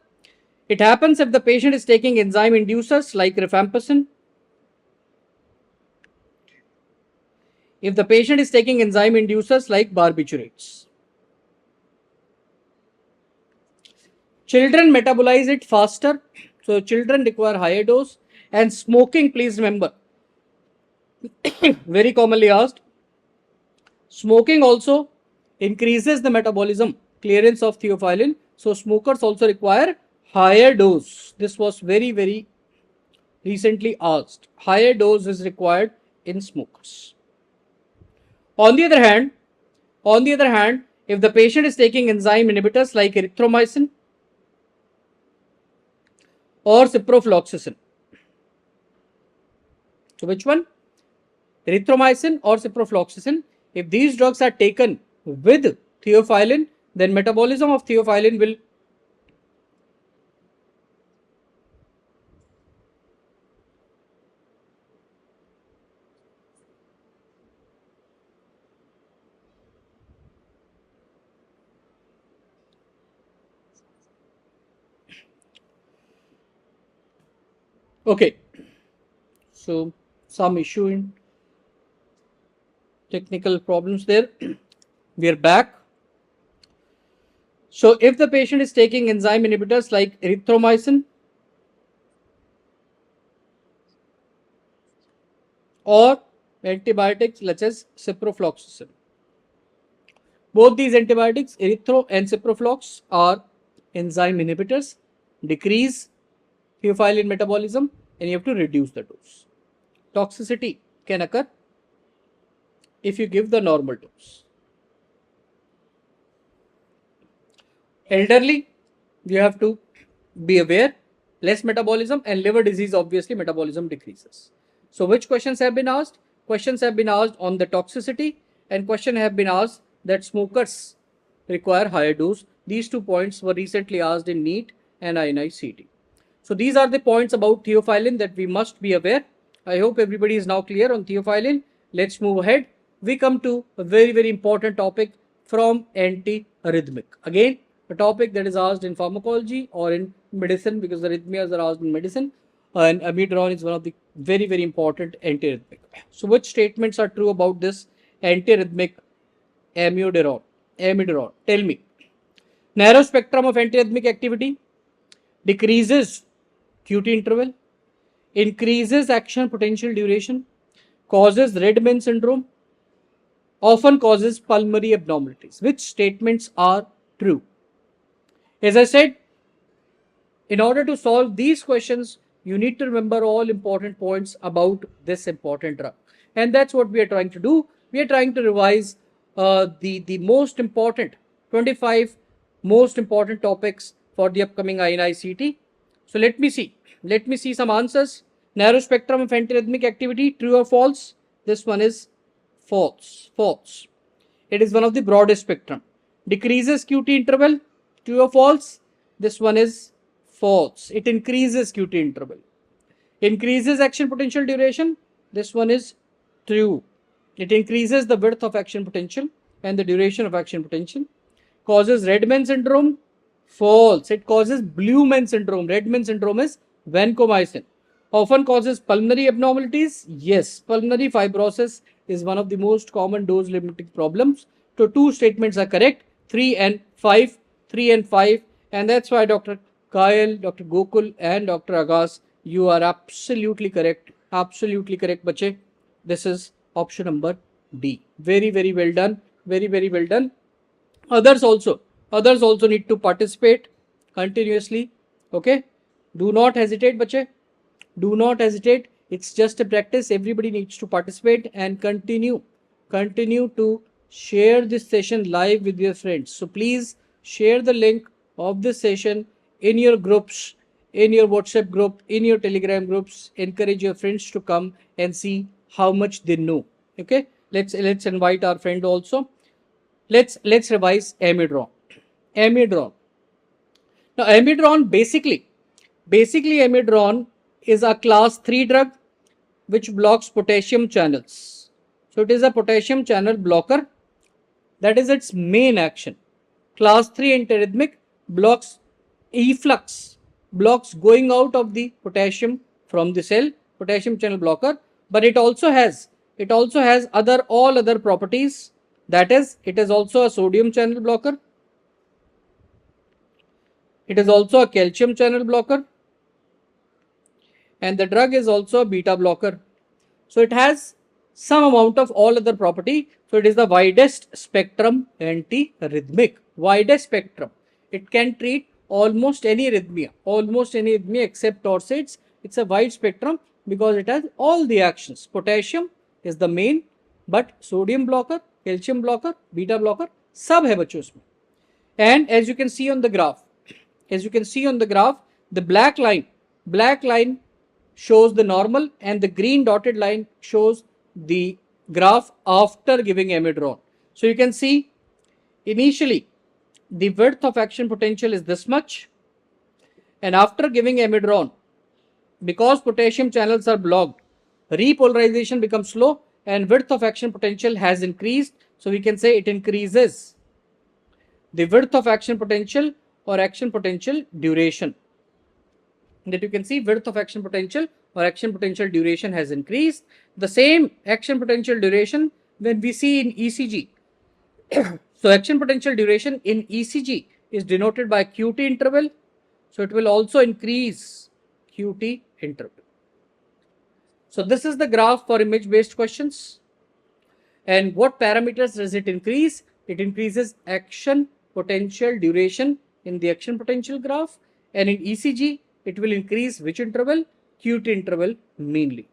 S1: It happens if the patient is taking enzyme inducers like rifampicin. If the patient is taking enzyme inducers like barbiturates. Children metabolize it faster, so children require higher dose. And smoking, please remember, very commonly asked, smoking also increases the metabolism clearance of theophylline, so smokers also require higher dose. This was very recently asked. Higher dose is required in smokers. On the other hand, if the patient is taking enzyme inhibitors like erythromycin or ciprofloxacin, so which one? Erythromycin or ciprofloxacin. If these drugs are taken with theophylline, then metabolism of theophylline will Okay, so some issue in technical problems there. We are back. So if the patient is taking enzyme inhibitors like erythromycin or antibiotics such as ciprofloxacin, both these antibiotics, erythro and ciproflox, are enzyme inhibitors, decrease theophylline metabolism, and you have to reduce the dose. Toxicity can occur if you give the normal dose. Elderly, you have to be aware, less metabolism, and liver disease, obviously metabolism decreases. So which questions have been asked? Questions have been asked on the toxicity, and question have been asked that smokers require higher dose. These 2 points were recently asked in NEET and INI-CET. So these are the points about theophylline that we must be aware. I hope everybody is now clear on theophylline. Let's move ahead. We come to a very, very important topic from antiarrhythmic. Again, a topic that is asked in pharmacology or in medicine, because the arrhythmias are asked in medicine, and amiodarone is one of the very, very important antiarrhythmic. So which statements are true about this antiarrhythmic amiodarone? Amiodarone. Tell me. Narrow spectrum of antiarrhythmic activity, decreases QT interval, increases action potential duration, causes Redman syndrome, often causes pulmonary abnormalities. Which statements are true? As I said, in order to solve these questions, you need to remember all important points about this important drug. And that's what we are trying to do. We are trying to revise the most important 25 most important topics for the upcoming INI-CET. So let me see. Let me see some answers. Narrow spectrum of antiarrhythmic activity, true or false? This one is false. False. It is one of the broadest spectrum. Decreases QT interval, true or false? This one is false. It increases QT interval. Increases action potential duration. This one is true. It increases the width of action potential and the duration of action potential. Causes Redman syndrome. False. It causes Blue Man syndrome. Redman syndrome is vancomycin. Often causes pulmonary abnormalities. Yes, pulmonary fibrosis is one of the most common dose limiting problems. So 2 statements are correct. 3 and 5. 3 and 5. And that's why Dr. Kyle, Dr. Gokul and Dr. Agas, you are absolutely correct. Absolutely correct, bache. This is option number D. Very, very well done. Very, very well done. Others also need to participate continuously. Okay. Do not hesitate, bache. Do not hesitate. It's just a practice. Everybody needs to participate and continue to share this session live with your friends. So please share the link of this session in your groups, in your WhatsApp group, in your Telegram groups. Encourage your friends to come and see how much they know. Okay. Let's invite our friend also. Let's revise amiodarone. Amiodarone. Now amiodarone basically amiodarone is a class 3 drug which blocks potassium channels. So it is a potassium channel blocker. That is its main action. Class 3 antiarrhythmic blocks efflux, blocks going out of the potassium from the cell, potassium channel blocker, but it also has all other properties. That is, it is also a sodium channel blocker. It is also a calcium channel blocker. And the drug is also a beta blocker. So it has some amount of all other property. So it is the widest spectrum antiarrhythmic. Widest spectrum. It can treat almost any arrhythmia except torsades. It's a wide spectrum because it has all the actions. Potassium is the main, but sodium blocker, calcium blocker, beta blocker, सब है बच्चों इसमें. And as you can see on the graph, the black line shows the normal and the green dotted line shows the graph after giving amiodarone. So you can see initially the width of action potential is this much, and after giving amiodarone, because potassium channels are blocked, repolarization becomes slow and width of action potential has increased. So we can say it increases the width of action potential or action potential duration. that you can see width of action potential or action potential duration has increased. The same action potential duration when we see in ECG. So action potential duration in ECG is denoted by QT interval. So it will also increase QT interval. So this is the graph for image based questions. And what parameters does it increase? It increases action potential duration in the action potential graph, and in ECG it will increase which interval? QT interval mainly.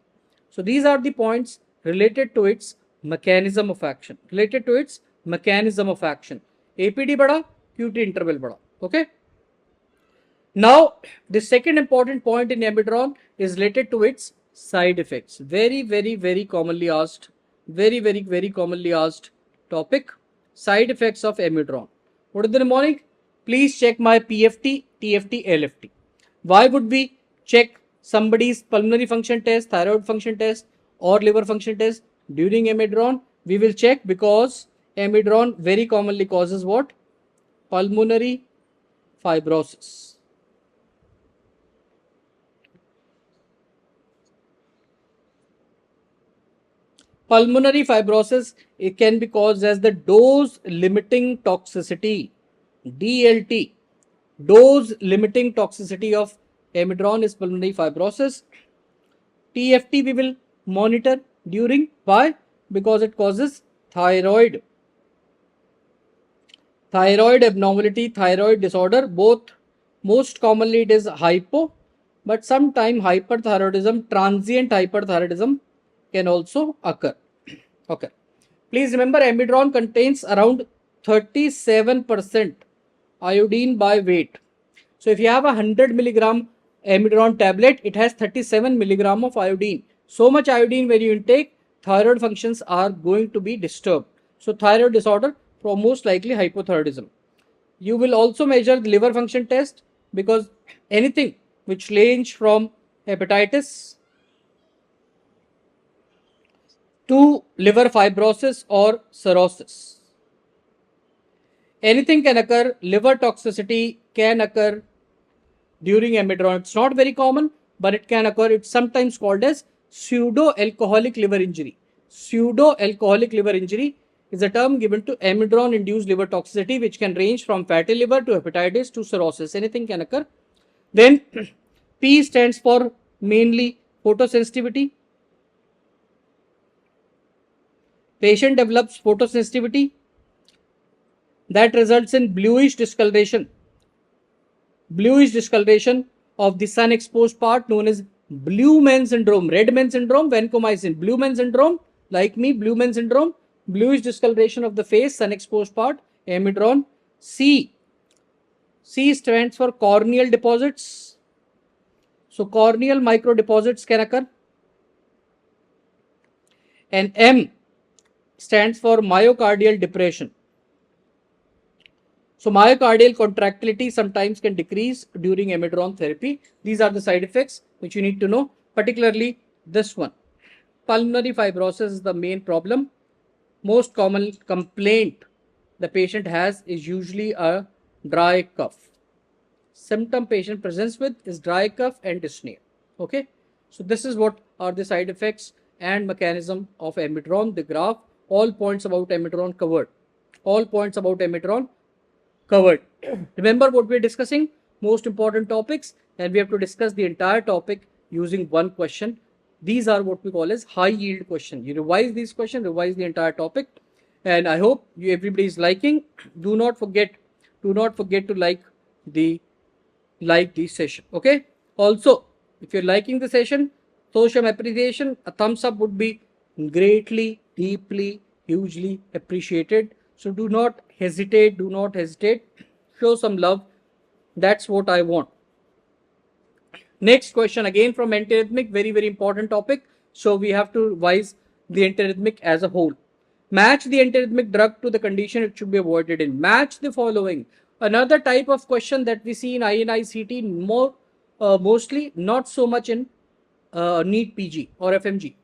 S1: So these are the points related to its mechanism of action. APD bada, QT interval bada. Okay. Now the second important point in amiodarone is related to its side effects. Very commonly asked. Very commonly asked topic. Side effects of amiodarone. What is the mnemonic? Please check my PFT, TFT, LFT. Why would we check somebody's pulmonary function test, thyroid function test, or liver function test during amiodarone? We will check because amiodarone very commonly causes what? Pulmonary fibrosis. Pulmonary fibrosis, it can be caused as the dose limiting toxicity, DLT. Dose limiting toxicity of amiodarone is pulmonary fibrosis. TFT we will monitor during. Why? Because it causes thyroid abnormality, thyroid disorder. Both, most commonly it is hypo, but sometime hyperthyroidism, transient hyperthyroidism can also occur. Okay. Please remember amiodarone contains around 37% iodine by weight. So if you have a 100 milligram amiodarone tablet, it has 37 milligram of iodine. So much iodine when you intake, thyroid functions are going to be disturbed. So thyroid disorder, most likely hypothyroidism. You will also measure the liver function test because anything which range from hepatitis to liver fibrosis or cirrhosis. Anything can occur. Liver toxicity can occur during amiodarone. It's not very common, but it can occur. It's sometimes called as pseudo-alcoholic liver injury. Pseudo-alcoholic liver injury is a term given to amiodarone-induced liver toxicity, which can range from fatty liver to hepatitis to cirrhosis. Anything can occur. Then P stands for mainly photosensitivity. Patient develops photosensitivity that results in bluish discoloration of the sun exposed part, known as blue man syndrome. Red man syndrome, vancomycin. Blue man syndrome, like me, blue man syndrome, bluish discoloration of the face, sun exposed part, amiodarone. C stands for corneal deposits. So corneal micro deposits can occur. And M stands for myocardial depression. So myocardial contractility sometimes can decrease during amiodarone therapy. These are the side effects which you need to know, particularly this one. Pulmonary fibrosis is the main problem. Most common complaint the patient has is usually a dry cough. Symptom patient presents with is dry cough and dyspnea. Okay, so this is what are the side effects and mechanism of amiodarone. The graph, all points about amiodarone covered. Remember what we are discussing, most important topics, and we have to discuss the entire topic using one question. These are what we call as high yield question. You revise these questions, revise the entire topic, and I hope everybody is liking. Do not forget to like the session. Okay. Also, if you're liking the session, show some appreciation. A thumbs up would be greatly, deeply, hugely appreciated. So do not hesitate. Show some love. That's what I want. Next question again from antiarrhythmic, very important topic. So we have to revise the antiarrhythmic as a whole. Match the antiarrhythmic drug to the condition it should be avoided in. Match the following. Another type of question that we see in INI-CT mostly, not so much in NEET PG or FMG.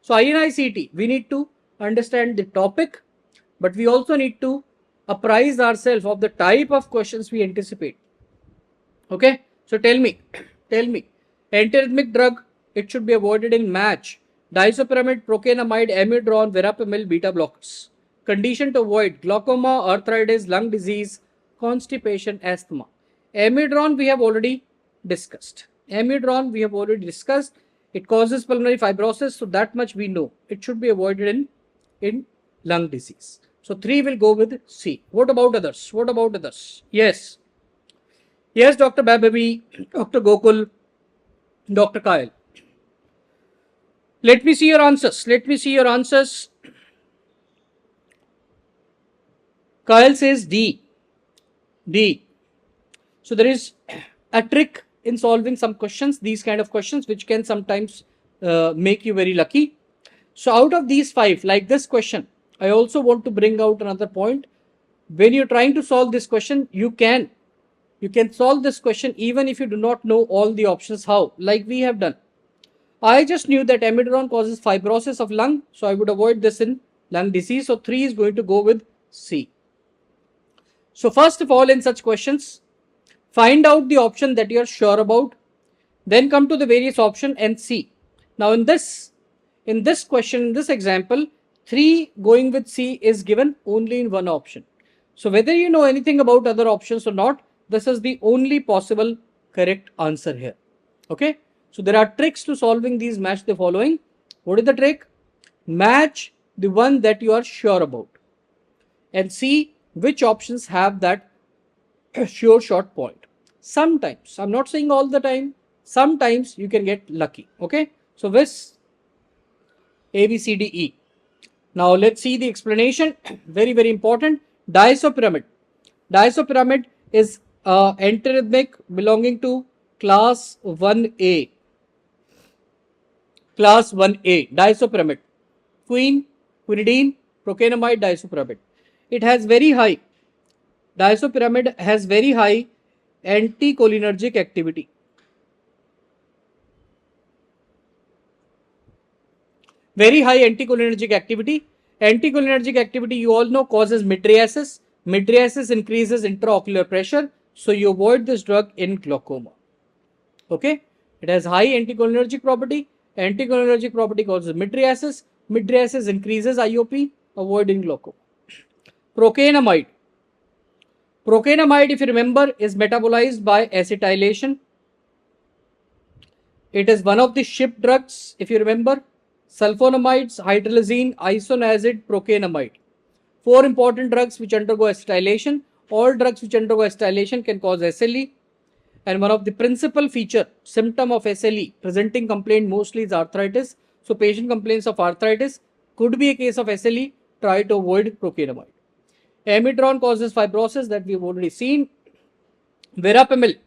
S1: So INI-CT, we need to understand the topic, but we also need to apprise ourselves of the type of questions we anticipate. Okay, so tell me, Tell me. Antiarrhythmic drug, it should be avoided in match. Disopyramide, procainamide, amiodarone, verapamil, beta blockers. Condition to avoid: glaucoma, arthritis, lung disease, constipation, asthma. Amiodarone we have already discussed. Amiodarone we have already discussed. It causes pulmonary fibrosis, so that much we know. It should be avoided in lung disease. So 3 will go with C. What about others? What about others? Yes. Yes, Dr. Bababi, Dr. Gokul, Dr. Kyle. Let me see your answers. Let me see your answers. Kyle says D. D. So there is a trick in solving some questions, these kind of questions, which can sometimes make you very lucky. So out of these 5, like this question, I also want to bring out another point. When you're trying to solve this question, you can solve this question even if you do not know all the options. How? Like we have done. I just knew that amiodarone causes fibrosis of lung, so I would avoid this in lung disease. So 3 is going to go with C. So first of all, in such questions, find out the option that you are sure about, then come to the various option and see. Now in this question, in this example, 3 going with C is given only in one option. So whether you know anything about other options or not, this is the only possible correct answer here. Okay. So there are tricks to solving these. Match the following. What is the trick? Match the one that you are sure about and see which options have that sure short point. Sometimes, I'm not saying all the time, sometimes you can get lucky. Okay. So this A, B, C, D, E. Now let's see the explanation. Very, very important. Disopyramide. Disopyramide is antiarrhythmic belonging to class 1A. Class 1A. Disopyramide. Quinine, quinidine, procainamide, disopyramide. It has very high. Disopyramide has very high anticholinergic activity. Very high anticholinergic activity. Anticholinergic activity, you all know, causes mydriasis. Mydriasis increases intraocular pressure. So you avoid this drug in glaucoma. Okay. It has high anticholinergic property. Anticholinergic property causes mydriasis. Mydriasis increases IOP. Avoid in glaucoma. Procainamide. Procainamide, if you remember, is metabolized by acetylation. It is one of the ship drugs, if you remember. Sulfonamides, hydrolysine, isoniazid, procainamide. 4 important drugs which undergo acetylation. All drugs which undergo acetylation can cause SLE. And one of the principal symptom of SLE, presenting complaint mostly is arthritis. So patient complains of arthritis, could be a case of SLE, try to avoid procainamide. Amiodarone causes fibrosis, that we have already seen. Verapamil.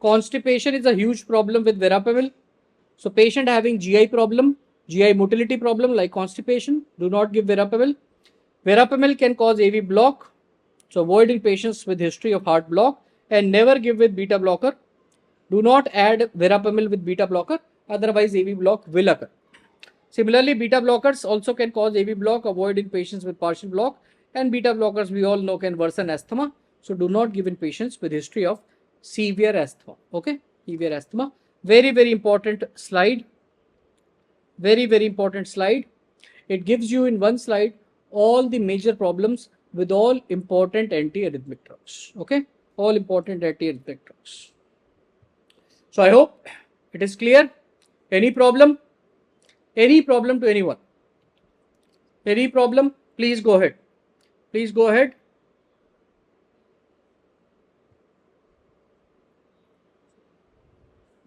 S1: Constipation is a huge problem with verapamil. So patient having GI problem, GI motility problem like constipation, do not give verapamil. Verapamil can cause AV block. So avoid in patients with history of heart block and never give with beta blocker. Do not add verapamil with beta blocker, otherwise AV block will occur. Similarly, beta blockers also can cause AV block. Avoid in patients with partial block, and beta blockers we all know can worsen asthma. So do not give in patients with history of severe asthma. Okay, severe asthma. Very, very important slide. Very, very important slide. It gives you in one slide all the major problems with all important antiarrhythmic drugs. Okay, all important antiarrhythmic drugs. So I hope it is clear. Any problem? Any problem to anyone? Any problem? Please go ahead. Please go ahead.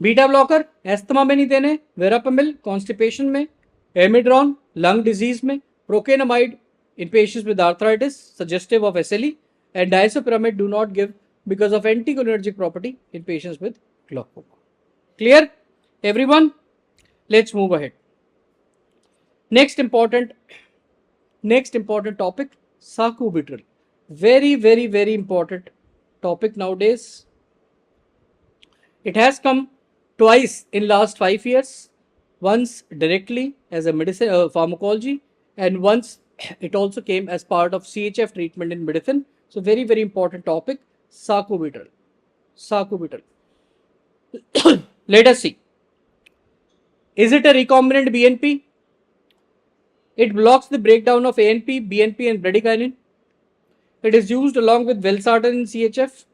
S1: Beta blocker asthma में नहीं देने, verapamil constipation में, एमिड्रॉन lung disease में, procainamide in patients with arthritis suggestive of SLE, and disopyramide do not give because of anticholinergic property in patients with glaucoma. Clear everyone? Let's move ahead. Next important topic, sacubitril. Very, very, very important topic nowadays. It has come twice in last 5 years, once directly as a medicine pharmacology, and once it also came as part of CHF treatment in medicine. So very, very important topic, sacubitril. Sacubitril. Let us see. Is it a recombinant BNP? It blocks the breakdown of ANP, BNP and bradykinin. It is used along with valsartan in CHF.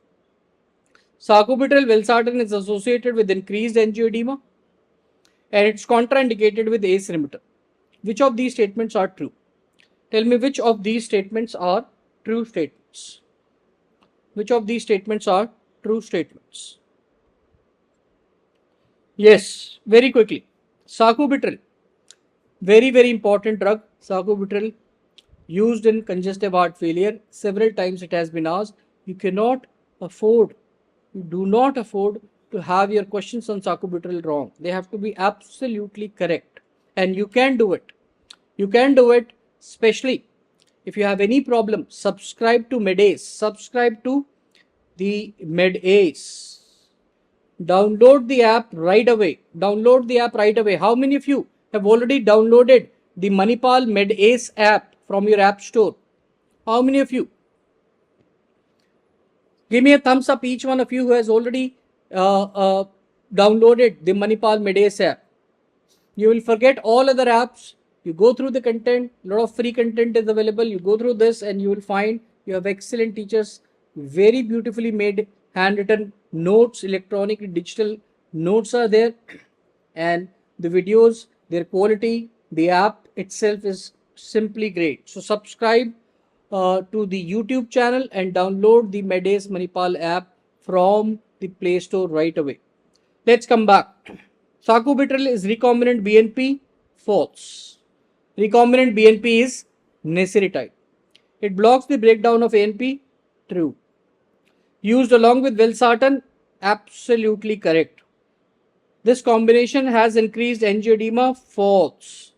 S1: Sacubitril valsartan is associated with increased angioedema and it's contraindicated with ACE inhibitor. Which of these statements are true? Tell me which of these statements are true statements. Which of these statements are true statements? Yes, very quickly. Sacubitril, very important drug. Sacubitril used in congestive heart failure. Several times it has been asked. You cannot afford, you do not afford to have your questions on sacubitril wrong. They have to be absolutely correct. And you can do it. You can do it, especially if you have any problem. Subscribe to MedAce. Subscribe to the MedAce. Download the app right away. Download the app right away. How many of you have already downloaded the Manipal MedAce app from your app store? How many of you? Give me a thumbs up, each one of you who has already downloaded the Manipal MedAce app. You will forget all other apps. You go through the content, a lot of free content is available. You go through this and you will find you have excellent teachers, very beautifully made handwritten notes, electronic, digital notes are there, and the videos, their quality, the app itself is simply great. So subscribe to the YouTube channel and download the MedAce Manipal app from the Play Store right away. Let's come back. Sacubitril is recombinant BNP, false. Recombinant BNP is nesiritide. It blocks the breakdown of ANP, true. Used along with valsartan, absolutely correct. This combination has increased angioedema, false.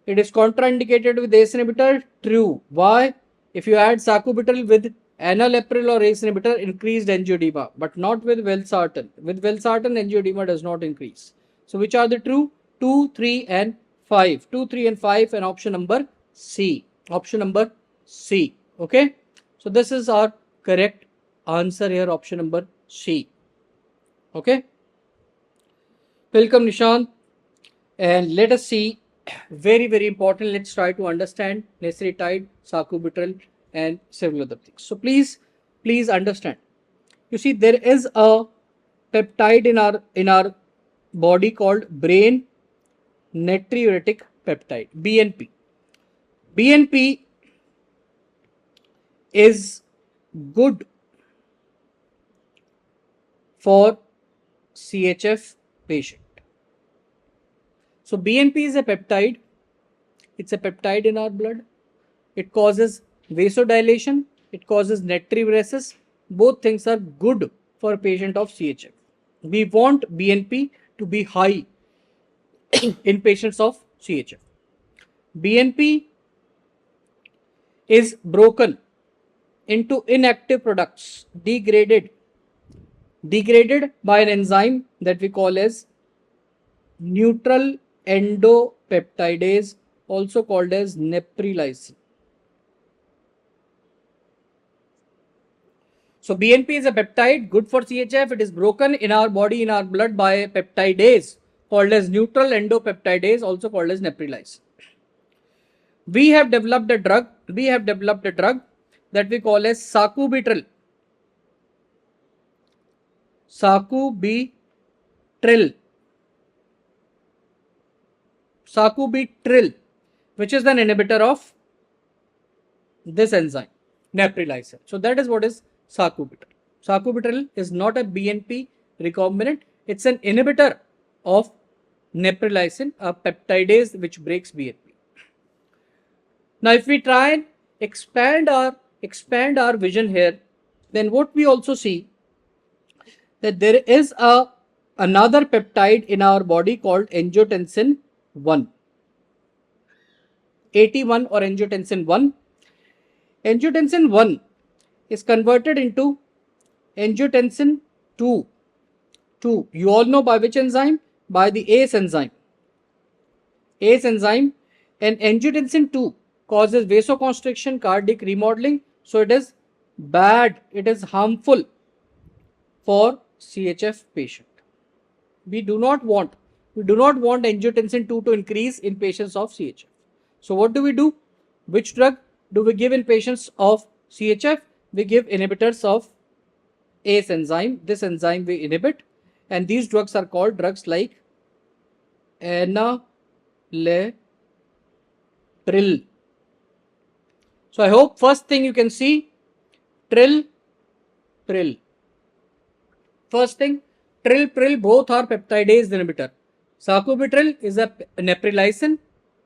S1: It is contraindicated with ACE inhibitor, true. Why? If you add sacubitril with enalapril or ACE inhibitor, increased angioedema, but not with valsartan. With valsartan, angioedema does not increase. So which are the true? 2, 3 and 5. 2, 3 and 5 and option number C. Option number C. Okay. So this is our correct answer here, option number C. Okay. Welcome Nishant, and let us see, very important, let's try to understand nesiritide, sacubitril and several other things. So please understand. You see, there is a peptide in our body called brain natriuretic peptide, BNP. BNP is good for CHF patient. So BNP is a peptide. It's a peptide in our blood. It causes vasodilation. It causes natriuresis. Both things are good for a patient of CHF. We want BNP to be high in patients of CHF. BNP is broken into inactive products, degraded by an enzyme that we call as neutral endopeptidase, also called as neprilysin. So BNP is a peptide good for CHF. It is broken in our body, in our blood, by a peptidase called as neutral endopeptidase, also called as neprilysin. We have developed a drug that we call as sacubitril. Sacubitril, which is an inhibitor of this enzyme, neprilysin. So that is what is sacubitril. Sacubitril is not a BNP recombinant. It's an inhibitor of neprilysin, a peptidase which breaks BNP. Now, if we try and expand our vision here, then what we also see that there is another peptide in our body called angiotensin 1. AT1 or angiotensin 1. Angiotensin 1 is converted into angiotensin 2. You all know by which enzyme? By the ACE enzyme. And angiotensin 2 causes vasoconstriction, cardiac remodeling. So it is bad, it is harmful for CHF patient. We do not want angiotensin 2 to increase in patients of CHF. So what do we do? Which drug do we give in patients of CHF? We give inhibitors of ACE enzyme. This enzyme we inhibit, and these drugs are called drugs like enalapril. So I hope first thing you can see tril. First thing, tril both are peptidase inhibitor. Sacubitril is a neprilysin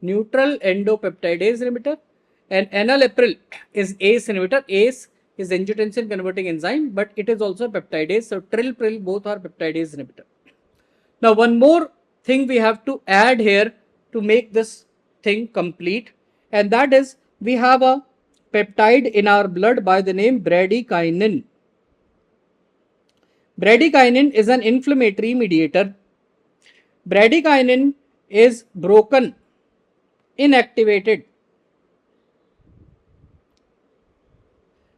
S1: neutral endopeptidase inhibitor, and enalapril is ACE inhibitor. ACE is angiotensin converting enzyme, but it is also peptidase. So tril both are peptidase inhibitor. Now one more thing we have to add here to make this thing complete, and that is we have a peptide in our blood by the name bradykinin. Bradykinin is an inflammatory mediator. Bradykinin is broken, inactivated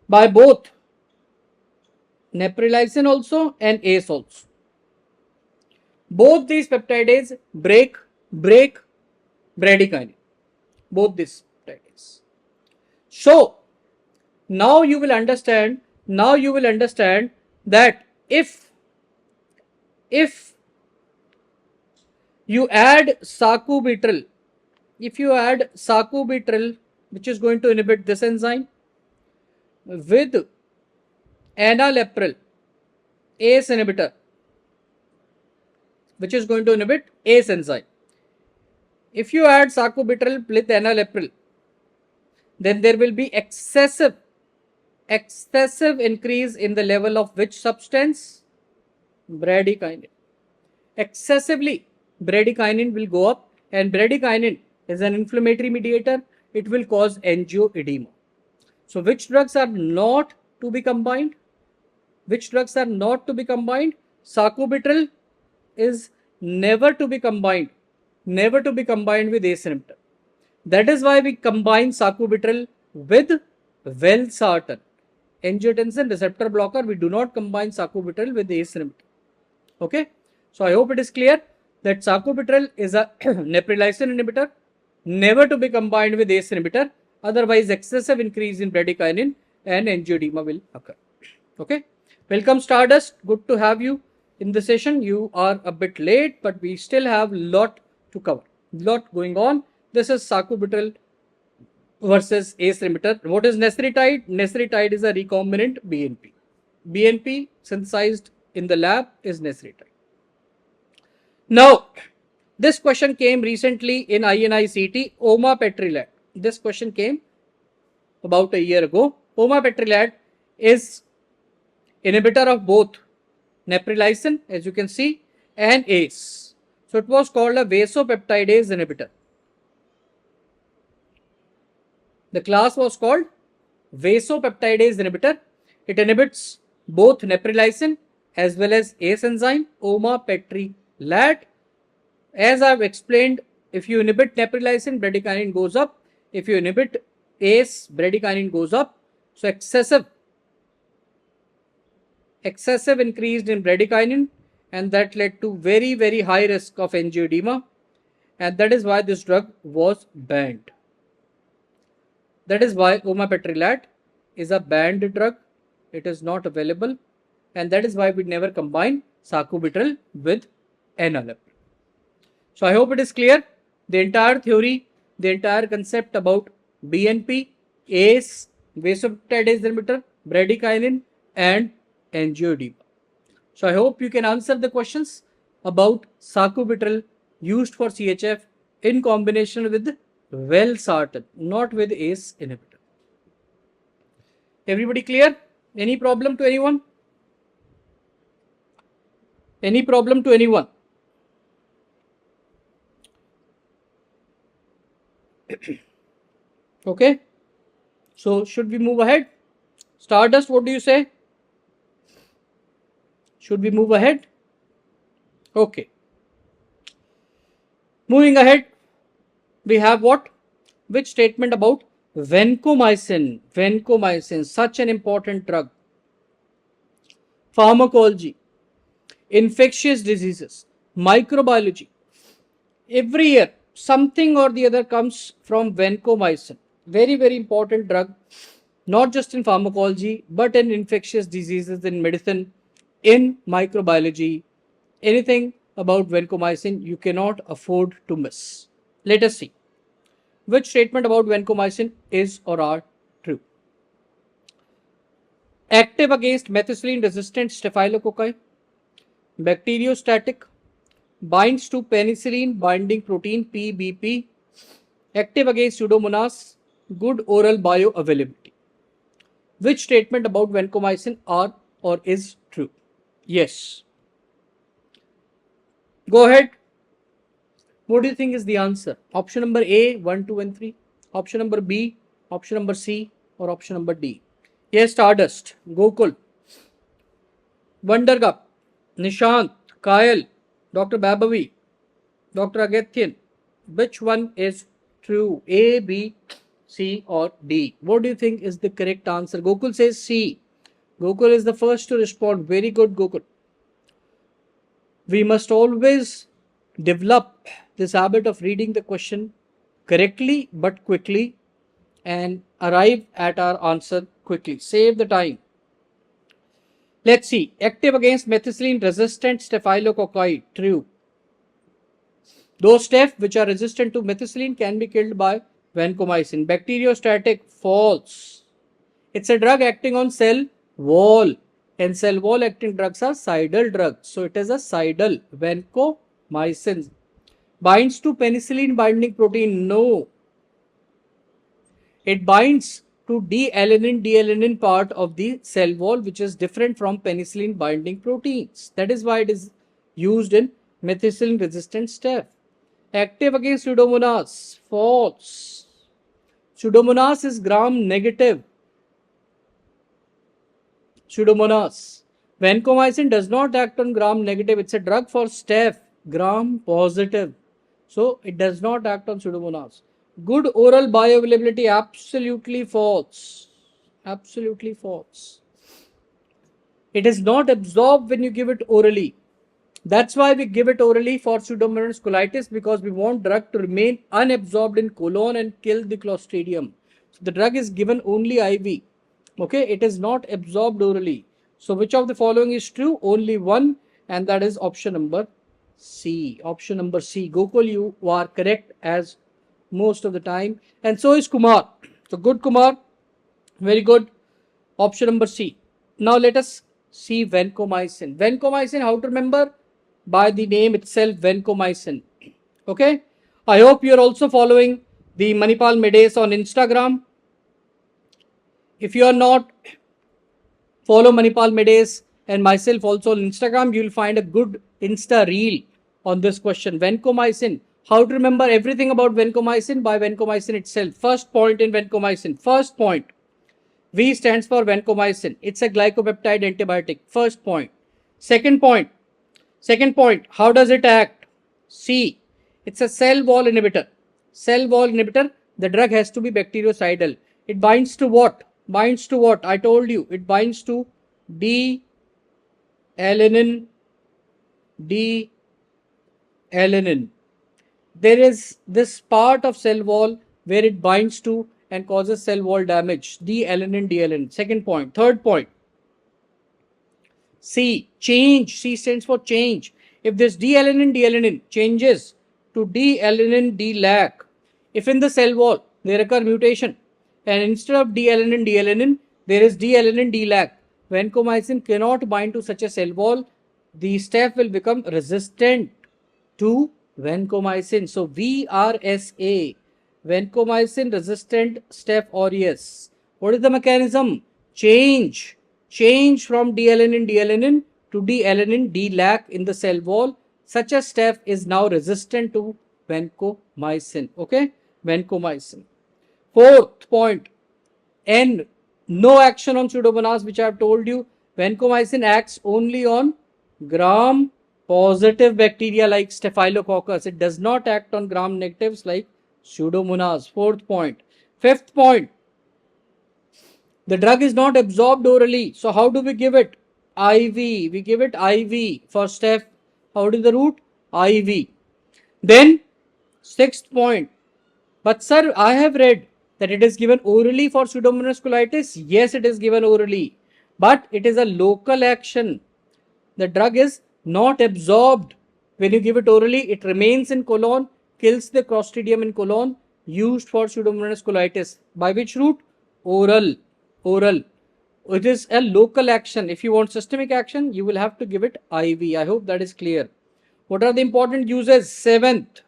S1: by both neprilysin also and ACE also. Both these peptidases break bradykinin. Both these peptidases. So now you will understand that if you add sacubitril, which is going to inhibit this enzyme, with enalapril, ACE inhibitor, which is going to inhibit ACE enzyme. If you add sacubitril with enalapril, then there will be excessive increase in the level of which substance? Bradykinin. Excessively, bradykinin will go up, and bradykinin is an inflammatory mediator. It will cause angioedema. So which drugs are not to be combined? Sacubitril is never to be combined with ACE inhibitor. That is why we combine sacubitril with valsartan, angiotensin receptor blocker. We do not combine sacubitril with ACE inhibitor. Okay, so I hope it is clear that sacubitril is a neprilysin inhibitor, never to be combined with ACE inhibitor. Otherwise, excessive increase in bradykinin and angioedema will occur. Okay, welcome Stardust. Good to have you in the session. You are a bit late, but we still have lot to cover. Lot going on. This is sacubitril versus ACE inhibitor. What is nesritide? Nesritide is a recombinant BNP. BNP synthesized in the lab is nesritide. Now, this question came recently in INI-CT, omapetrelad. This question came about a year ago. Omapetrelad is inhibitor of both neprilysin, as you can see, and ACE. So it was called a vasopeptidase inhibitor. The class was called vasopeptidase inhibitor. It inhibits both neprilysin as well as ACE enzyme, omapetrelad. As I have explained, if you inhibit neprilysin, bradykinin goes up. If you inhibit ACE, bradykinin goes up. So excessive increased in bradykinin, and that led to very, very high risk of angioedema, and that is why this drug was banned. That is why omapetrelad is a banned drug. It is not available, and that is why we never combine sacubitril with enalapril. So I hope it is clear. The entire theory, the entire concept about BNP, ACE, vasopeptidase inhibitor, bradykinin, and angioedema. So I hope you can answer the questions about sacubitril used for CHF in combination with valsartan, not with ACE inhibitor. Everybody clear? Any problem to anyone? Any problem to anyone? Okay. So should we move ahead? Stardust, what do you say? Should we move ahead? Okay. Moving ahead, we have what? Which statement about vancomycin? Vancomycin, such an important drug. Pharmacology, infectious diseases. Microbiology. Every year, something or the other comes from vancomycin. Very, very important drug, not just in pharmacology, but in infectious diseases, in medicine, in microbiology. Anything about vancomycin you cannot afford to miss. Let us see which statement about vancomycin is or are true. Active against methicillin resistant staphylococci, bacteriostatic, binds to penicillin binding protein PBP, active against Pseudomonas, good oral bioavailability. Which statement about vancomycin are or is true? Yes. Go ahead. What do you think is the answer? Option number A, 1, 2, and 3. Option number B, option number C, or option number D? Yes, Stardust, Gokul, Vandergup, Nishant, Kyle, Dr. Babavi, Dr. Agathian. Which one is true? A, B, C, or D? What do you think is the correct answer? Gokul says C. Gokul is the first to respond. Very good, Gokul. We must always develop this habit of reading the question correctly but quickly and arrive at our answer quickly. Save the time. Let's see. Active against methicillin resistant staphylococci. True. Those staph which are resistant to methicillin can be killed by vancomycin. Bacteriostatic. False. It's a drug acting on cell wall, and cell wall acting drugs are cidal drugs. So it is a cidal. Vancomycin. Binds to penicillin binding protein. No. It binds to D-alanine part of the cell wall, which is different from penicillin binding proteins. That is why it is used in methicillin resistant staph. Active against Pseudomonas. False. Pseudomonas is gram negative. Pseudomonas. Vancomycin does not act on gram negative. It's a drug for staph. Gram positive. So it does not act on Pseudomonas. Good oral bioavailability. Absolutely false. Absolutely false. It is not absorbed when you give it orally. That's why we give it orally for Pseudomonas colitis, because we want drug to remain unabsorbed in colon and kill the Clostridium. So the drug is given only IV. Okay, it is not absorbed orally. So which of the following is true? Only one, and that is option number C. Option number C. Gokul, you are correct as most of the time, and so is Kumar. So good, Kumar. Very good. Option number C. Now let us see vancomycin. Vancomycin, how to remember? By the name itself, vancomycin. Okay. I hope you are also following the Manipal Medes on Instagram. If you are not, follow Manipal Medes and myself also on Instagram. You will find a good Insta reel on this question. Vancomycin. How to remember everything about vancomycin? By vancomycin itself. First point in vancomycin. First point. V stands for vancomycin. It's a glycopeptide antibiotic. First point. Second point. Second point. How does it act? C. It's a cell wall inhibitor. Cell wall inhibitor. The drug has to be bactericidal. It binds to what? Binds to what? I told you. It binds to D-alanine. D-alanine. There is this part of cell wall where it binds to and causes cell wall damage. D-alanine. Second point. Third point. C. Change. C stands for change. If this D-alanine changes to D-alanine D-lac, if in the cell wall there occur mutation and instead of D-alanine there is D-alanine D-lac, vancomycin cannot bind to such a cell wall. The staph will become resistant to vancomycin. So VRSA, vancomycin resistant staph aureus. What is the mechanism? Change from D-alanine to D-alanine D-lac in the cell wall. Such a staph is now resistant to vancomycin. Okay, vancomycin. Fourth point, N, no action on Pseudomonas, which I have told you. Vancomycin acts only on gram positive bacteria like Staphylococcus. It does not act on gram negatives like Pseudomonas. Fourth point. Fifth point, the drug is not absorbed orally. So how do we give it? IV. We give it IV for staph. How is the route? IV. Then sixth point. But sir, I have read that it is given orally for Pseudomonas colitis. Yes, it is given orally, but it is a local action. The drug is not absorbed. When you give it orally, it remains in colon, kills the Clostridium in colon, used for Pseudomonas colitis. By which route? Oral. Oral. It is a local action. If you want systemic action, you will have to give it IV. I hope that is clear. What are the important uses? Seventh,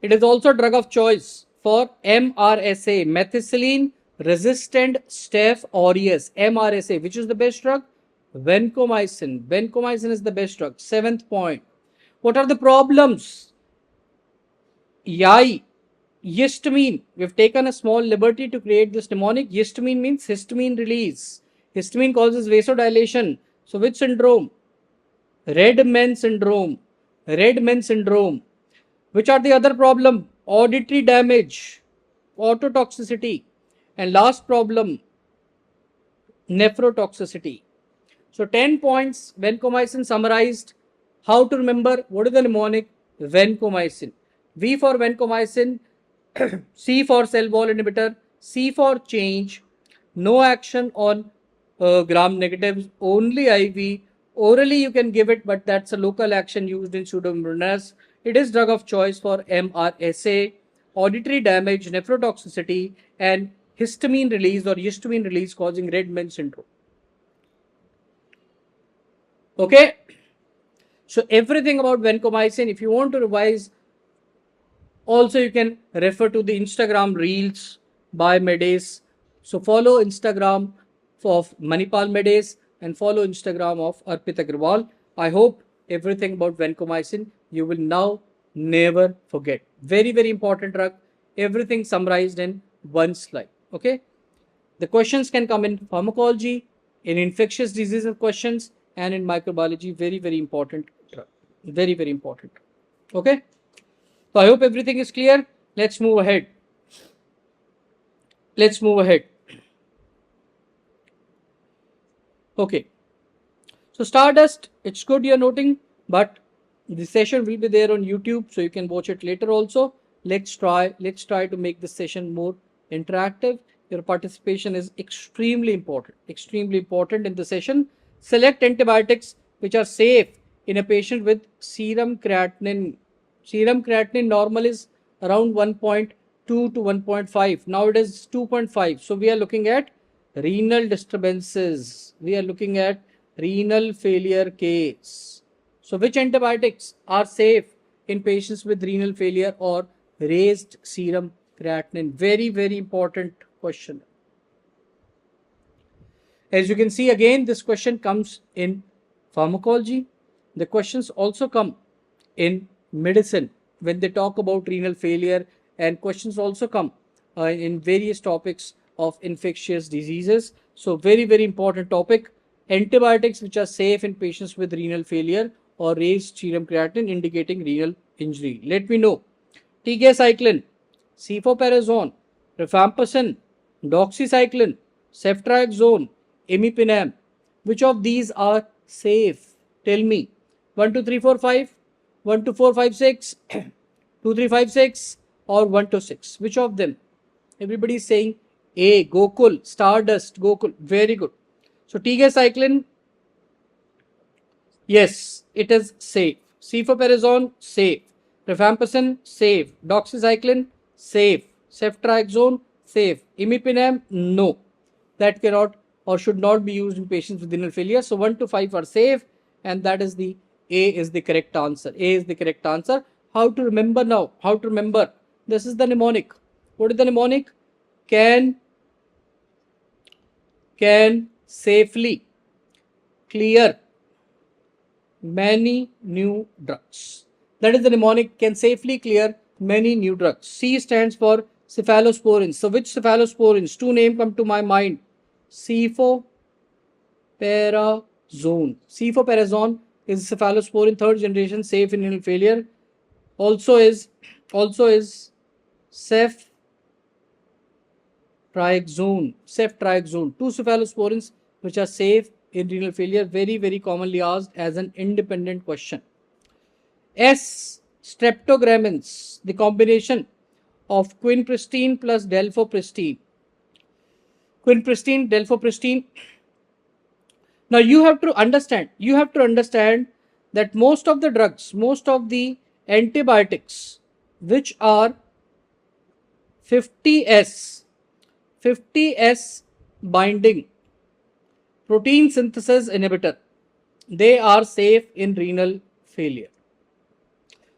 S1: it is also drug of choice for MRSA, methicillin resistant staph aureus. MRSA, which is the best drug? Vancomycin. Vancomycin is the best drug. Seventh point. What are the problems? Yai, histamine. We have taken a small liberty to create this mnemonic. Histamine means histamine release. Histamine causes vasodilation. So which syndrome? Red-Men syndrome. Red-Men syndrome. Which are the other problem? Auditory damage, ototoxicity, and last problem, nephrotoxicity. So 10 points, vancomycin summarized. How to remember? What is the mnemonic? Vancomycin. V for vancomycin, C for cell wall inhibitor, C for change, no action on gram negatives, only IV. Orally you can give it, but that's a local action used in Pseudomonas. It is drug of choice for MRSA, auditory damage, nephrotoxicity, and histamine release or histamine release causing Red-Men syndrome. Okay, so everything about vancomycin. If you want to revise, also you can refer to the Instagram reels by Medes. So follow Instagram of Manipal Medes and follow Instagram of Arpit Agrawal. I hope everything about vancomycin you will now never forget. Very, very important drug. Everything summarized in one slide. Okay. The questions can come in pharmacology, in infectious diseases questions, and in microbiology. Very, very important drug. Very, very important. Okay. So I hope everything is clear. Let's move ahead. Let's move ahead. Okay. So Stardust, it's good you're noting, but the session will be there on YouTube, so you can watch it later also. Let's try to make this session more interactive. Your participation is extremely important in the session. Select antibiotics which are safe in a patient with serum creatinine. Serum creatinine normal is around 1.2 to 1.5. Now it is 2.5. So we are looking at renal disturbances. We are looking at renal failure case. So which antibiotics are safe in patients with renal failure or raised serum creatinine? Very, very important question. As you can see, again, this question comes in pharmacology. The questions also come in medicine when they talk about renal failure, and questions also come in various topics of infectious diseases. So very, very important topic. Antibiotics which are safe in patients with renal failure or raised serum creatinine indicating renal injury. Let me know. Tigecycline, cefoperazone, rifampicin, doxycycline, ceftriaxone, imipenem. Which of these are safe? Tell me. 1, 2, 3, 4, 5, 1, 2, 4, 5, 6, 2, 3, 5, 6, or 1 to 6. Which of them? Everybody is saying A, Gokul, Stardust, Gokul. Very good. So tigecycline, yes, it is safe. Cefoperazone, safe. Rifampicin, safe. Doxycycline, safe. Ceftriaxone, safe. Imipenem, no. That cannot or should not be used in patients with renal failure. So 1 to 5 are safe, and that is the A is the correct answer. A is the correct answer. How to remember now? How to remember? This is the mnemonic. What is the mnemonic? Can safely clear many new drugs. That is the mnemonic, can safely clear many new drugs. C stands for cephalosporins. So which cephalosporins? Two names come to my mind. Cefoperazone. Cefoperazone is cephalosporin, third generation, safe in renal failure. Also is ceftriaxone. Two cephalosporins which are safe in renal failure, very, very commonly asked as an independent question. S. Streptogramins, the combination of quinpristine plus delphopristine. Quinpristine, delphopristine. Now you have to understand that most of the drugs, most of the antibiotics which are 50S binding protein synthesis inhibitor, they are safe in renal failure.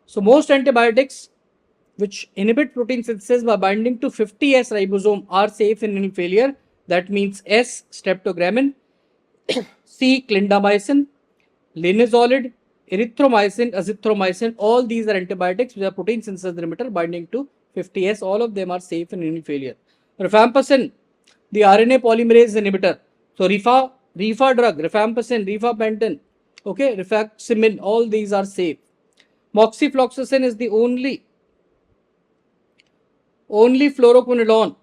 S1: So most antibiotics which inhibit protein synthesis by binding to 50S ribosome are safe in renal failure. That means S. streptogramin, C. clindamycin, linezolid, erythromycin, azithromycin. All these are antibiotics which are protein synthesis inhibitor binding to 50S. All of them are safe in renal failure. Rifampicin, the RNA polymerase inhibitor. So rifa drug, rifampicin, rifampicin, okay, rifaximin, all these are safe. Moxifloxacin is the only fluoroquinolone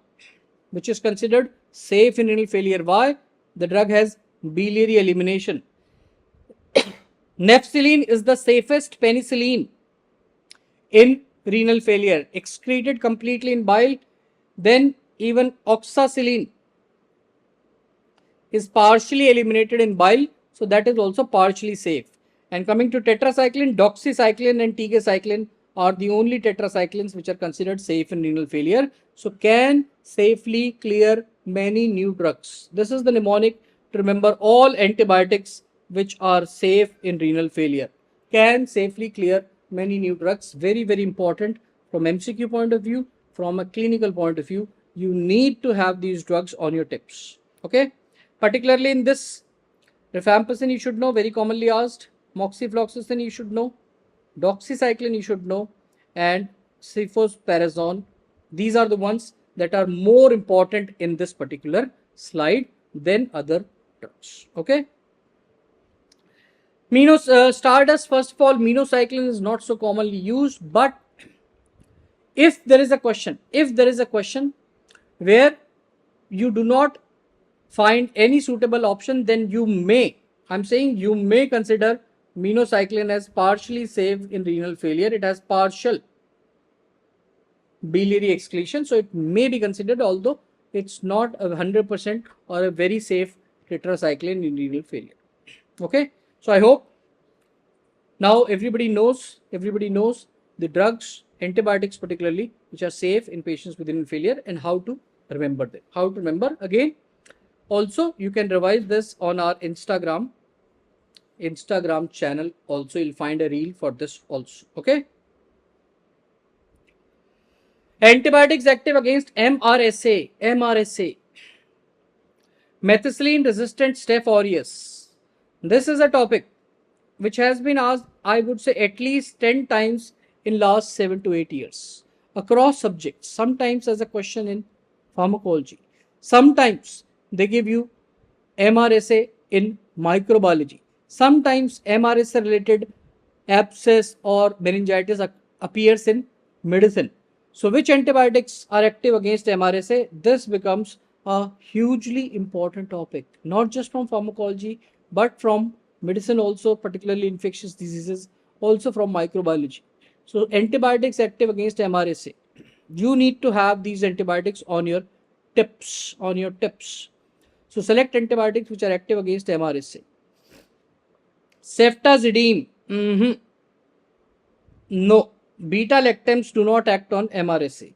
S1: which is considered safe in renal failure. Why? The drug has biliary elimination. Nefcillin is the safest penicillin in renal failure, excreted completely in bile. Then even oxacillin is partially eliminated in bile, so that is also partially safe. And coming to tetracycline, doxycycline and tigecycline are the only tetracyclines which are considered safe in renal failure. So can safely clear many new drugs. This is the mnemonic to remember all antibiotics which are safe in renal failure. Can safely clear many new drugs. Very, very important from MCQ point of view, from a clinical point of view. You need to have these drugs on your tips. Okay. Particularly in this, rifampicin you should know, very commonly asked. Moxifloxacin you should know. Doxycycline you should know. And cefoperazone. These are the ones that are more important in this particular slide than other drugs. Okay. Stardust, first of all, minocycline is not so commonly used, but if there is a question where you do not find any suitable option, then you may consider minocycline as partially safe in renal failure. It has partial biliary excretion, so it may be considered, although it's not 100% or a very safe tetracycline in renal failure. Okay, so I hope now everybody knows the drugs, antibiotics particularly, which are safe in patients with renal failure, and how to remember them. How to remember again. Also, you can revise this on our Instagram channel. Also, you'll find a reel for this also. Okay. Antibiotics active against MRSA. Methicillin resistant Staph aureus. This is a topic which has been asked, I would say, at least 10 times in last 7 to 8 years across subjects. Sometimes as a question in pharmacology. Sometimes they give you MRSA in microbiology. Sometimes MRSA related abscess or meningitis appears in medicine. So which antibiotics are active against MRSA? This becomes a hugely important topic, not just from pharmacology, but from medicine also, particularly infectious diseases, also from microbiology. So antibiotics active against MRSA. You need to have these antibiotics on your tips. So select antibiotics which are active against MRSA. Ceftazidime. No. Beta lactams do not act on MRSA.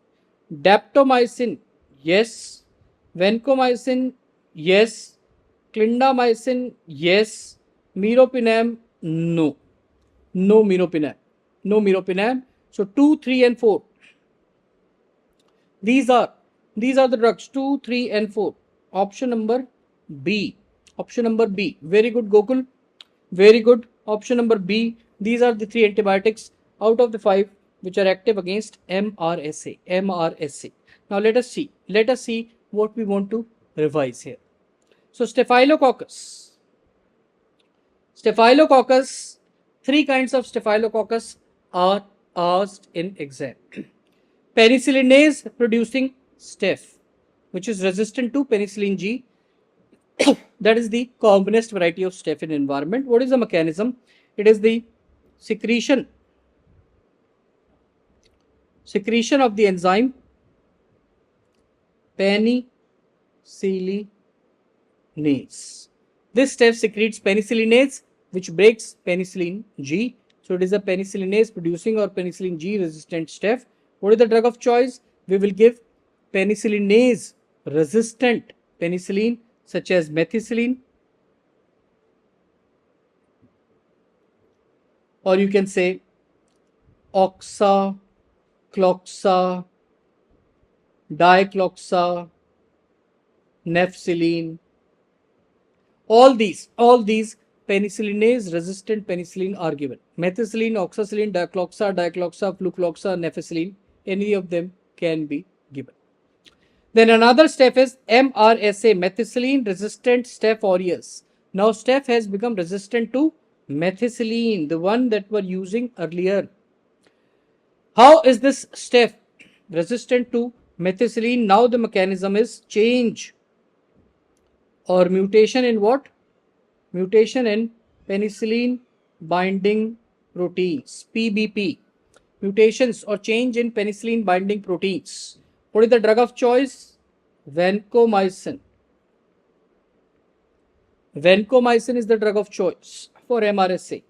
S1: Daptomycin, yes. Vancomycin, yes. Clindamycin, yes. Meropenem, no. No meropenem. So 2, 3 and 4. These are the drugs 2, 3 and 4. Option number B. Very good, Gokul. Very good. Option number B. These are the 3 antibiotics out of the 5 which are active against MRSA. Now let us see what we want to revise here. So Staphylococcus, 3 kinds of Staphylococcus are asked in exam. Penicillinase producing staph, which is resistant to penicillin G. That is the commonest variety of staph in environment. What is the mechanism? It is the secretion secretion of the enzyme penicillinase. This step secretes penicillinase, which breaks penicillin G. So it is a penicillinase producing or penicillin G resistant step. What is the drug of choice? We will give penicillinase resistant penicillin such as methicillin, or you can say oxa, cloxa, dicloxa, nefcillin. All these penicillinase resistant penicillin are given. Methicillin, oxacillin, dicloxa, flucloxa, nefcillin, any of them can be given. Then another staph is MRSA, methicillin resistant Staph aureus. Now staph has become resistant to methicillin, the one that were using earlier. How is this staph resistant to methicillin? Now the mechanism is change or mutation in what? Mutation in penicillin binding proteins, PBP. Mutations or change in penicillin binding proteins. What is the drug of choice? Vancomycin. Vancomycin is the drug of choice for MRSA.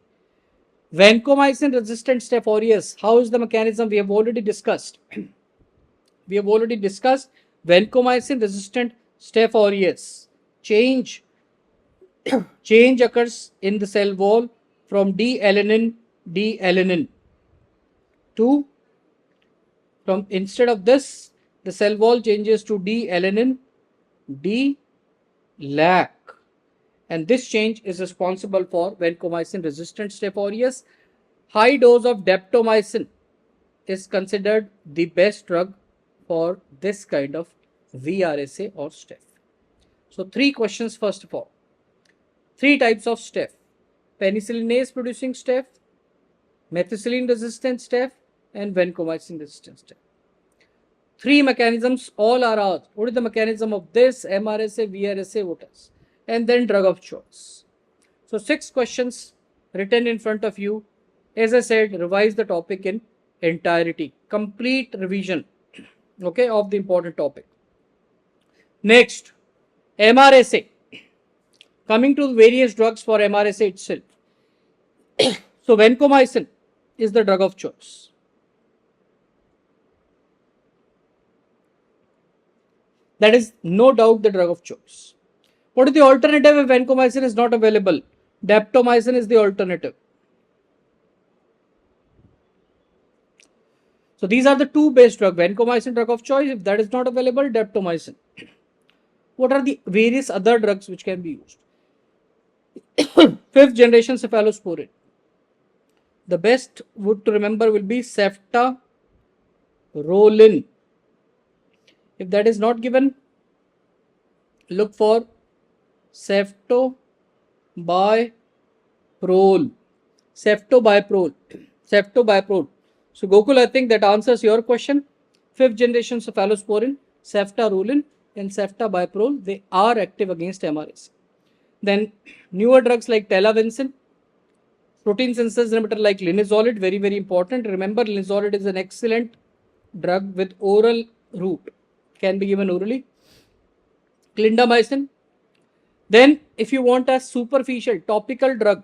S1: Vancomycin resistant Staph aureus. How is the mechanism? We have already discussed. Vancomycin resistant Staph aureus. Change occurs in the cell wall from D-alanine to, instead of this, the cell wall changes to D-alanine D-lac, and this change is responsible for vancomycin resistant Staph aureus. High dose of daptomycin is considered the best drug for this kind of VRSA or staph. So 3 questions first of all. 3 types of staph: penicillinase producing staph, methicillin resistant staph, and vancomycin resistant staph. 3 mechanisms all are asked. What is the mechanism of this? MRSA, VRSA, what else? And then drug of choice. So 6 questions written in front of you. As I said, revise the topic in entirety. Complete revision, okay, of the important topic. Next, MRSA. Coming to various drugs for MRSA itself. So vancomycin is the drug of choice. That is no doubt the drug of choice. What is the alternative if vancomycin is not available? Daptomycin is the alternative. So these are the 2 base drugs. Vancomycin drug of choice. If that is not available, daptomycin. What are the various other drugs which can be used? 5th generation cephalosporin. The best would to remember will be ceftaroline. If that is not given, look for ceftobiprole. Ceftobiprole. So Gokul, I think that answers your question. 5th generation cephalosporin, ceftaroline and ceftobiprole, they are active against MRSA. Then newer drugs like telavincin, protein synthesis inhibitor like linezolid, very very important. Remember, linezolid is an excellent drug with oral route, can be given orally. Clindamycin. Then if you want a superficial topical drug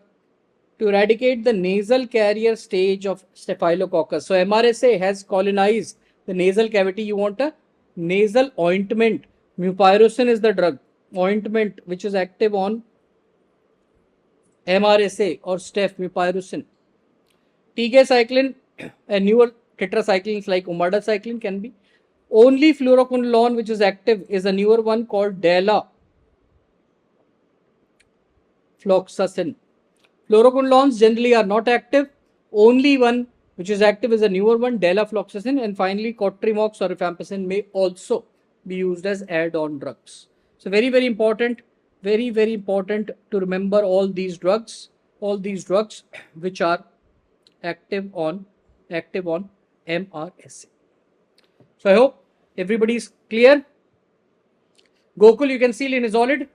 S1: to eradicate the nasal carrier stage of staphylococcus, so MRSA has colonized the nasal cavity, you want a nasal ointment. Mupirocin is the drug ointment which is active on MRSA or staph, mupirocin. Tigecycline and newer tetracyclines like umadacycline can be. Only fluoroquinolone which is active is a newer one called dalafloxacin. Fluoroquinolones generally are not active. Only one which is active is a newer one, dalafloxacin, and finally cotrimox or rifampicin may also be used as add-on drugs. So very very important to remember all these drugs which are active on MRSA. So I hope everybody is clear. Gokul, you can see linezolid.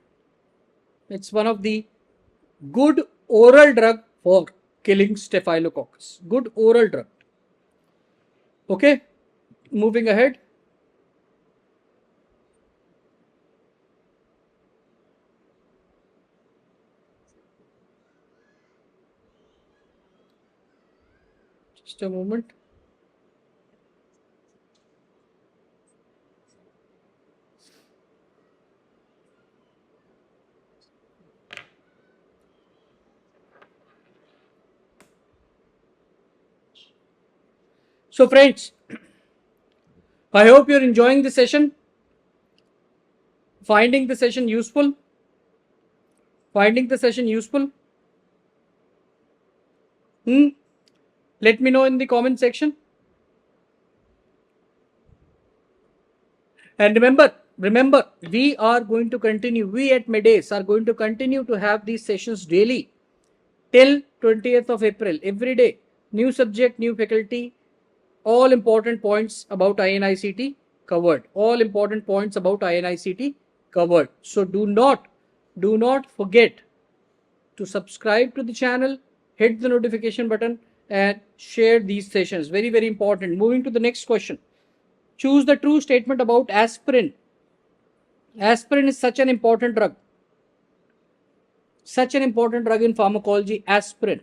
S1: It's one of the good oral drug for killing staphylococcus. Good oral drug. Okay. moving ahead. Just a moment. So friends, I hope you're enjoying the session, finding the session useful, finding the session useful. Let me know in the comment section. And remember, we are going to continue, we at Medace are going to continue to have these sessions daily till 20th of April, every day. New subject, new faculty, all important points about INICT covered. All important points about INICT covered. So do not forget to subscribe to the channel, hit the notification button and share these sessions. Very, very important. Moving to the next question. Choose the true statement about aspirin. Aspirin is such an important drug. Such an important drug in pharmacology, aspirin.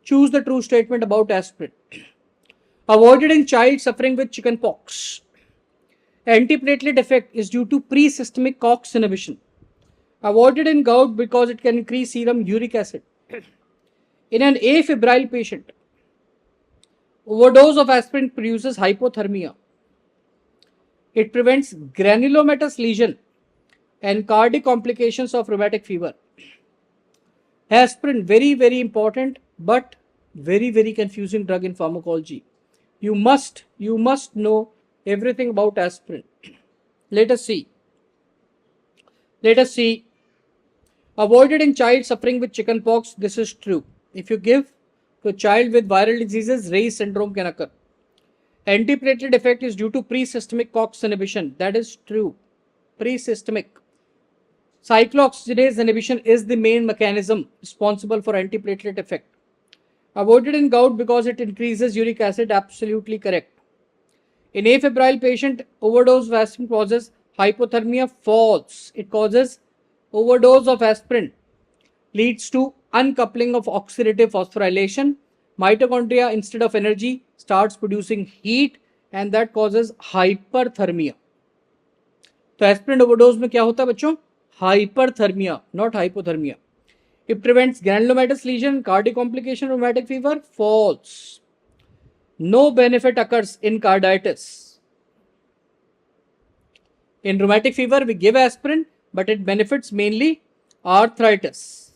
S1: Choose the true statement about aspirin. Avoided in child suffering with chickenpox. Antiplatelet effect is due to pre-systemic COX inhibition. Avoided in gout because it can increase serum uric acid. In an afebrile patient, overdose of aspirin produces hypothermia. It prevents granulomatous lesion and cardiac complications of rheumatic fever. Aspirin, very, very important, but very, very confusing drug in pharmacology. You must know everything about aspirin. Let us see. Avoided in child suffering with chickenpox. This is true. If you give to a child with viral diseases, Ray's syndrome can occur. Antiplatelet effect is due to pre-systemic COX inhibition. That is true. Pre-systemic. Cyclooxygenase inhibition is the main mechanism responsible for antiplatelet effect. Avoided in gout because it increases uric acid. Absolutely correct. In afebrile patient, overdose of aspirin causes hypothermia. False. It causes overdose of aspirin leads to uncoupling of oxidative phosphorylation. Mitochondria, instead of energy, starts producing heat and that causes hyperthermia. तो aspirin overdose में क्या होता है बच्चों? Hyperthermia, not hypothermia. It prevents granulomatous lesion, cardiac complication, rheumatic fever. False. No benefit occurs in carditis. In rheumatic fever, we give aspirin, but it benefits mainly arthritis.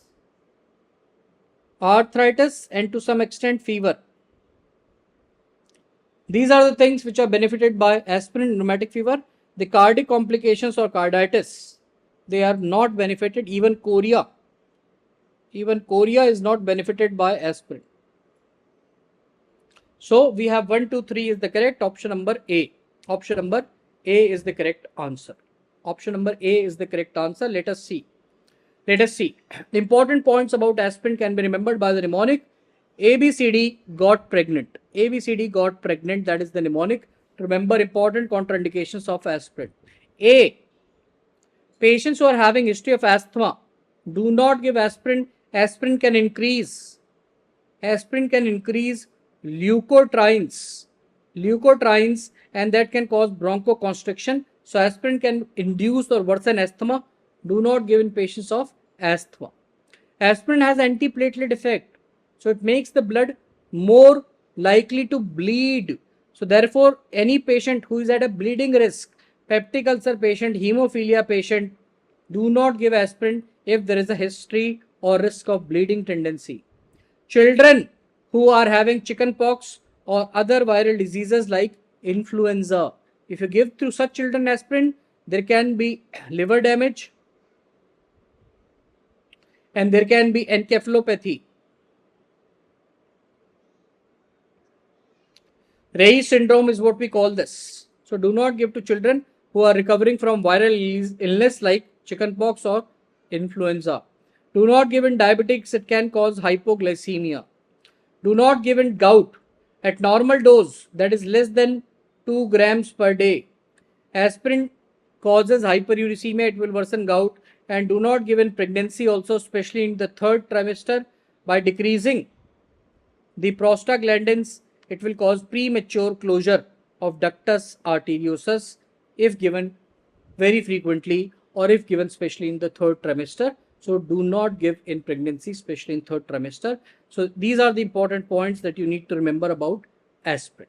S1: Arthritis and to some extent fever. These are the things which are benefited by aspirin in rheumatic fever. The cardiac complications or carditis, they are not benefited. Even chorea is not benefited by aspirin. So we have 1, 2, 3 is the correct. Option number A. Option number A is the correct answer. Option number A is the correct answer. Let us see. The important points about aspirin can be remembered by the mnemonic. ABCD got pregnant. ABCD got pregnant. That is the mnemonic. Remember important contraindications of aspirin. A. Patients who are having history of asthma, do not give aspirin. Aspirin can increase leukotrienes, and that can cause bronchoconstriction. So aspirin can induce or worsen asthma. Do not give in patients of asthma. Aspirin has antiplatelet effect, so it makes the blood more likely to bleed. So therefore, any patient who is at a bleeding risk, peptic ulcer patient, hemophilia patient, do not give aspirin if there is a history or risk of bleeding tendency. Children who are having chickenpox or other viral diseases like influenza, if you give to such children aspirin, there can be liver damage and there can be encephalopathy. Ray's syndrome is what we call this. So do not give to children who are recovering from viral illness like chickenpox or influenza. Do not give in diabetics, it can cause hypoglycemia. Do not give in gout at normal dose, that is less than 2 grams per day. Aspirin causes hyperuricemia, it will worsen gout, and do not give in pregnancy also, especially in the third trimester. By decreasing the prostaglandins, it will cause premature closure of ductus arteriosus if given very frequently or if given especially in the third trimester. So do not give in pregnancy, especially in third trimester. So these are the important points that you need to remember about aspirin.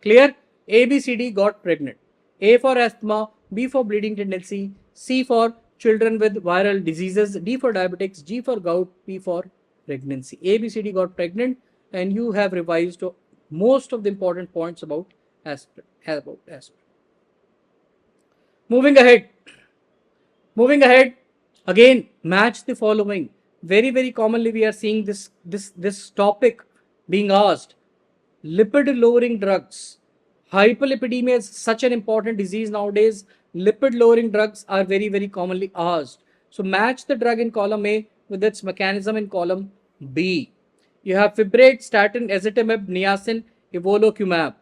S1: Clear? A, B, C, D got pregnant. A for asthma, B for bleeding tendency, C for children with viral diseases, D for diabetics, G for gout, P for pregnancy. A, B, C, D got pregnant, and you have revised most of the important points about aspirin. Moving ahead, again match the following. Very commonly we are seeing this topic being asked. Lipid lowering drugs. Hyperlipidemia is such an important disease nowadays. Lipid lowering drugs are very commonly asked. So match the drug in column A with its mechanism in column B. You have fibrate, statin, ezetimibe, niacin, evolocumab.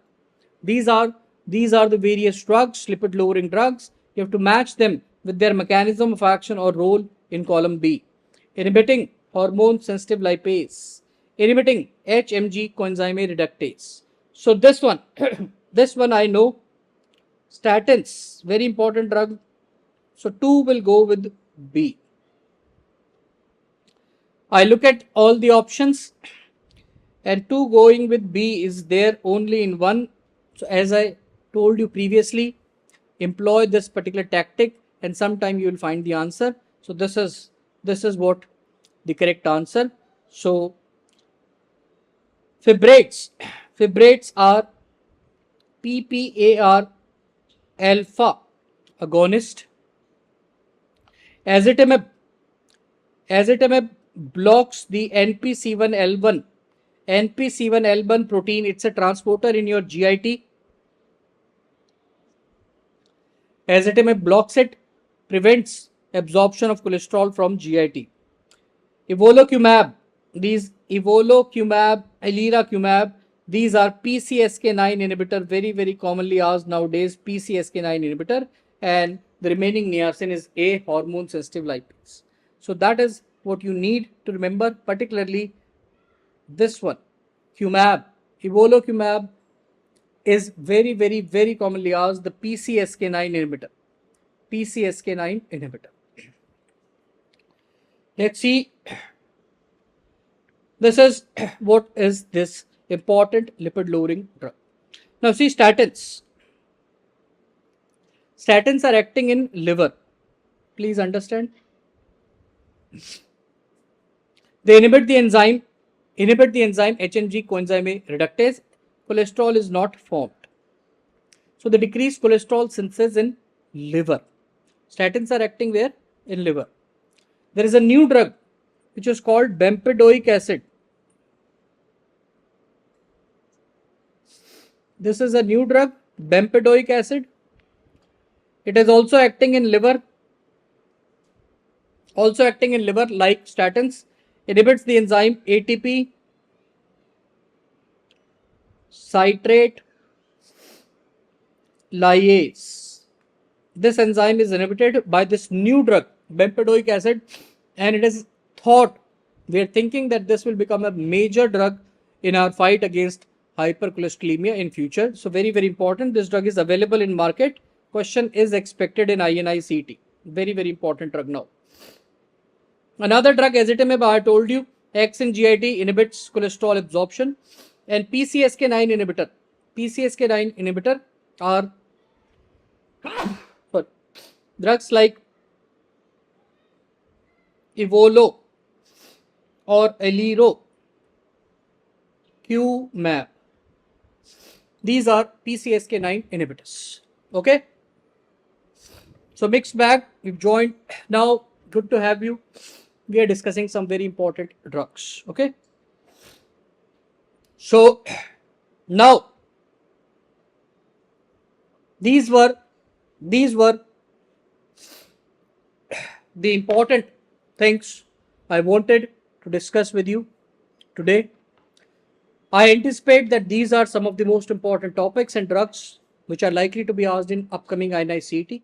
S1: These are the various drugs, lipid lowering drugs. You have to match them with their mechanism of action or role in column B. Inhibiting hormone sensitive lipase, inhibiting HMG coenzyme reductase. So this one, this one I know. Statins, very important drug. So 2 will go with B. I look at all the options, and 2 going with B is there only in one. So as I told you previously, employ this particular tactic and sometime you will find the answer. So this is what the correct answer. So fibrates are PPAR alpha agonist. Ezetimibe blocks the NPC1L1 protein. It's a transporter in your GIT. Ezetimibe blocks it, prevents absorption of cholesterol from GIT. Evolocumab, alirocumab, these are PCSK9 inhibitor, very commonly asked nowadays, PCSK9 inhibitor, and the remaining niacin is a hormone sensitive lipase. So that is what you need to remember, particularly this one, evolocumab is very commonly asked, the PCSK9 inhibitor. Let's see. This is what is this important lipid lowering drug. Now see, statins. Statins are acting in liver. Please understand. They inhibit the enzyme HMG coenzyme reductase. Cholesterol is not formed. So they decrease cholesterol synthesis in liver. Statins are acting where? In liver. There is a new drug which is called bempedoic acid. This is a new drug, bempedoic acid. It is also acting in liver. Like statins. Inhibits the enzyme ATP citrate lyase. This enzyme is inhibited by this new drug, bempedoic acid, and it is thought, we are thinking that this will become a major drug in our fight against hypercholesterolemia in future. So very important. This drug is available in market. Question is expected in INI-CET. Very important drug now. Another drug, ezetimibe, I told you, acts in GIT, inhibits cholesterol absorption, and PCSK9 inhibitor are drugs like Evolo or alirocumab. These are PCSK9 inhibitors. Okay. So mixed bag, we've joined. Now, good to have you. We are discussing some very important drugs. Okay. So now these were the important things I wanted to discuss with you today. I anticipate that these are some of the most important topics and drugs which are likely to be asked in upcoming INI CET.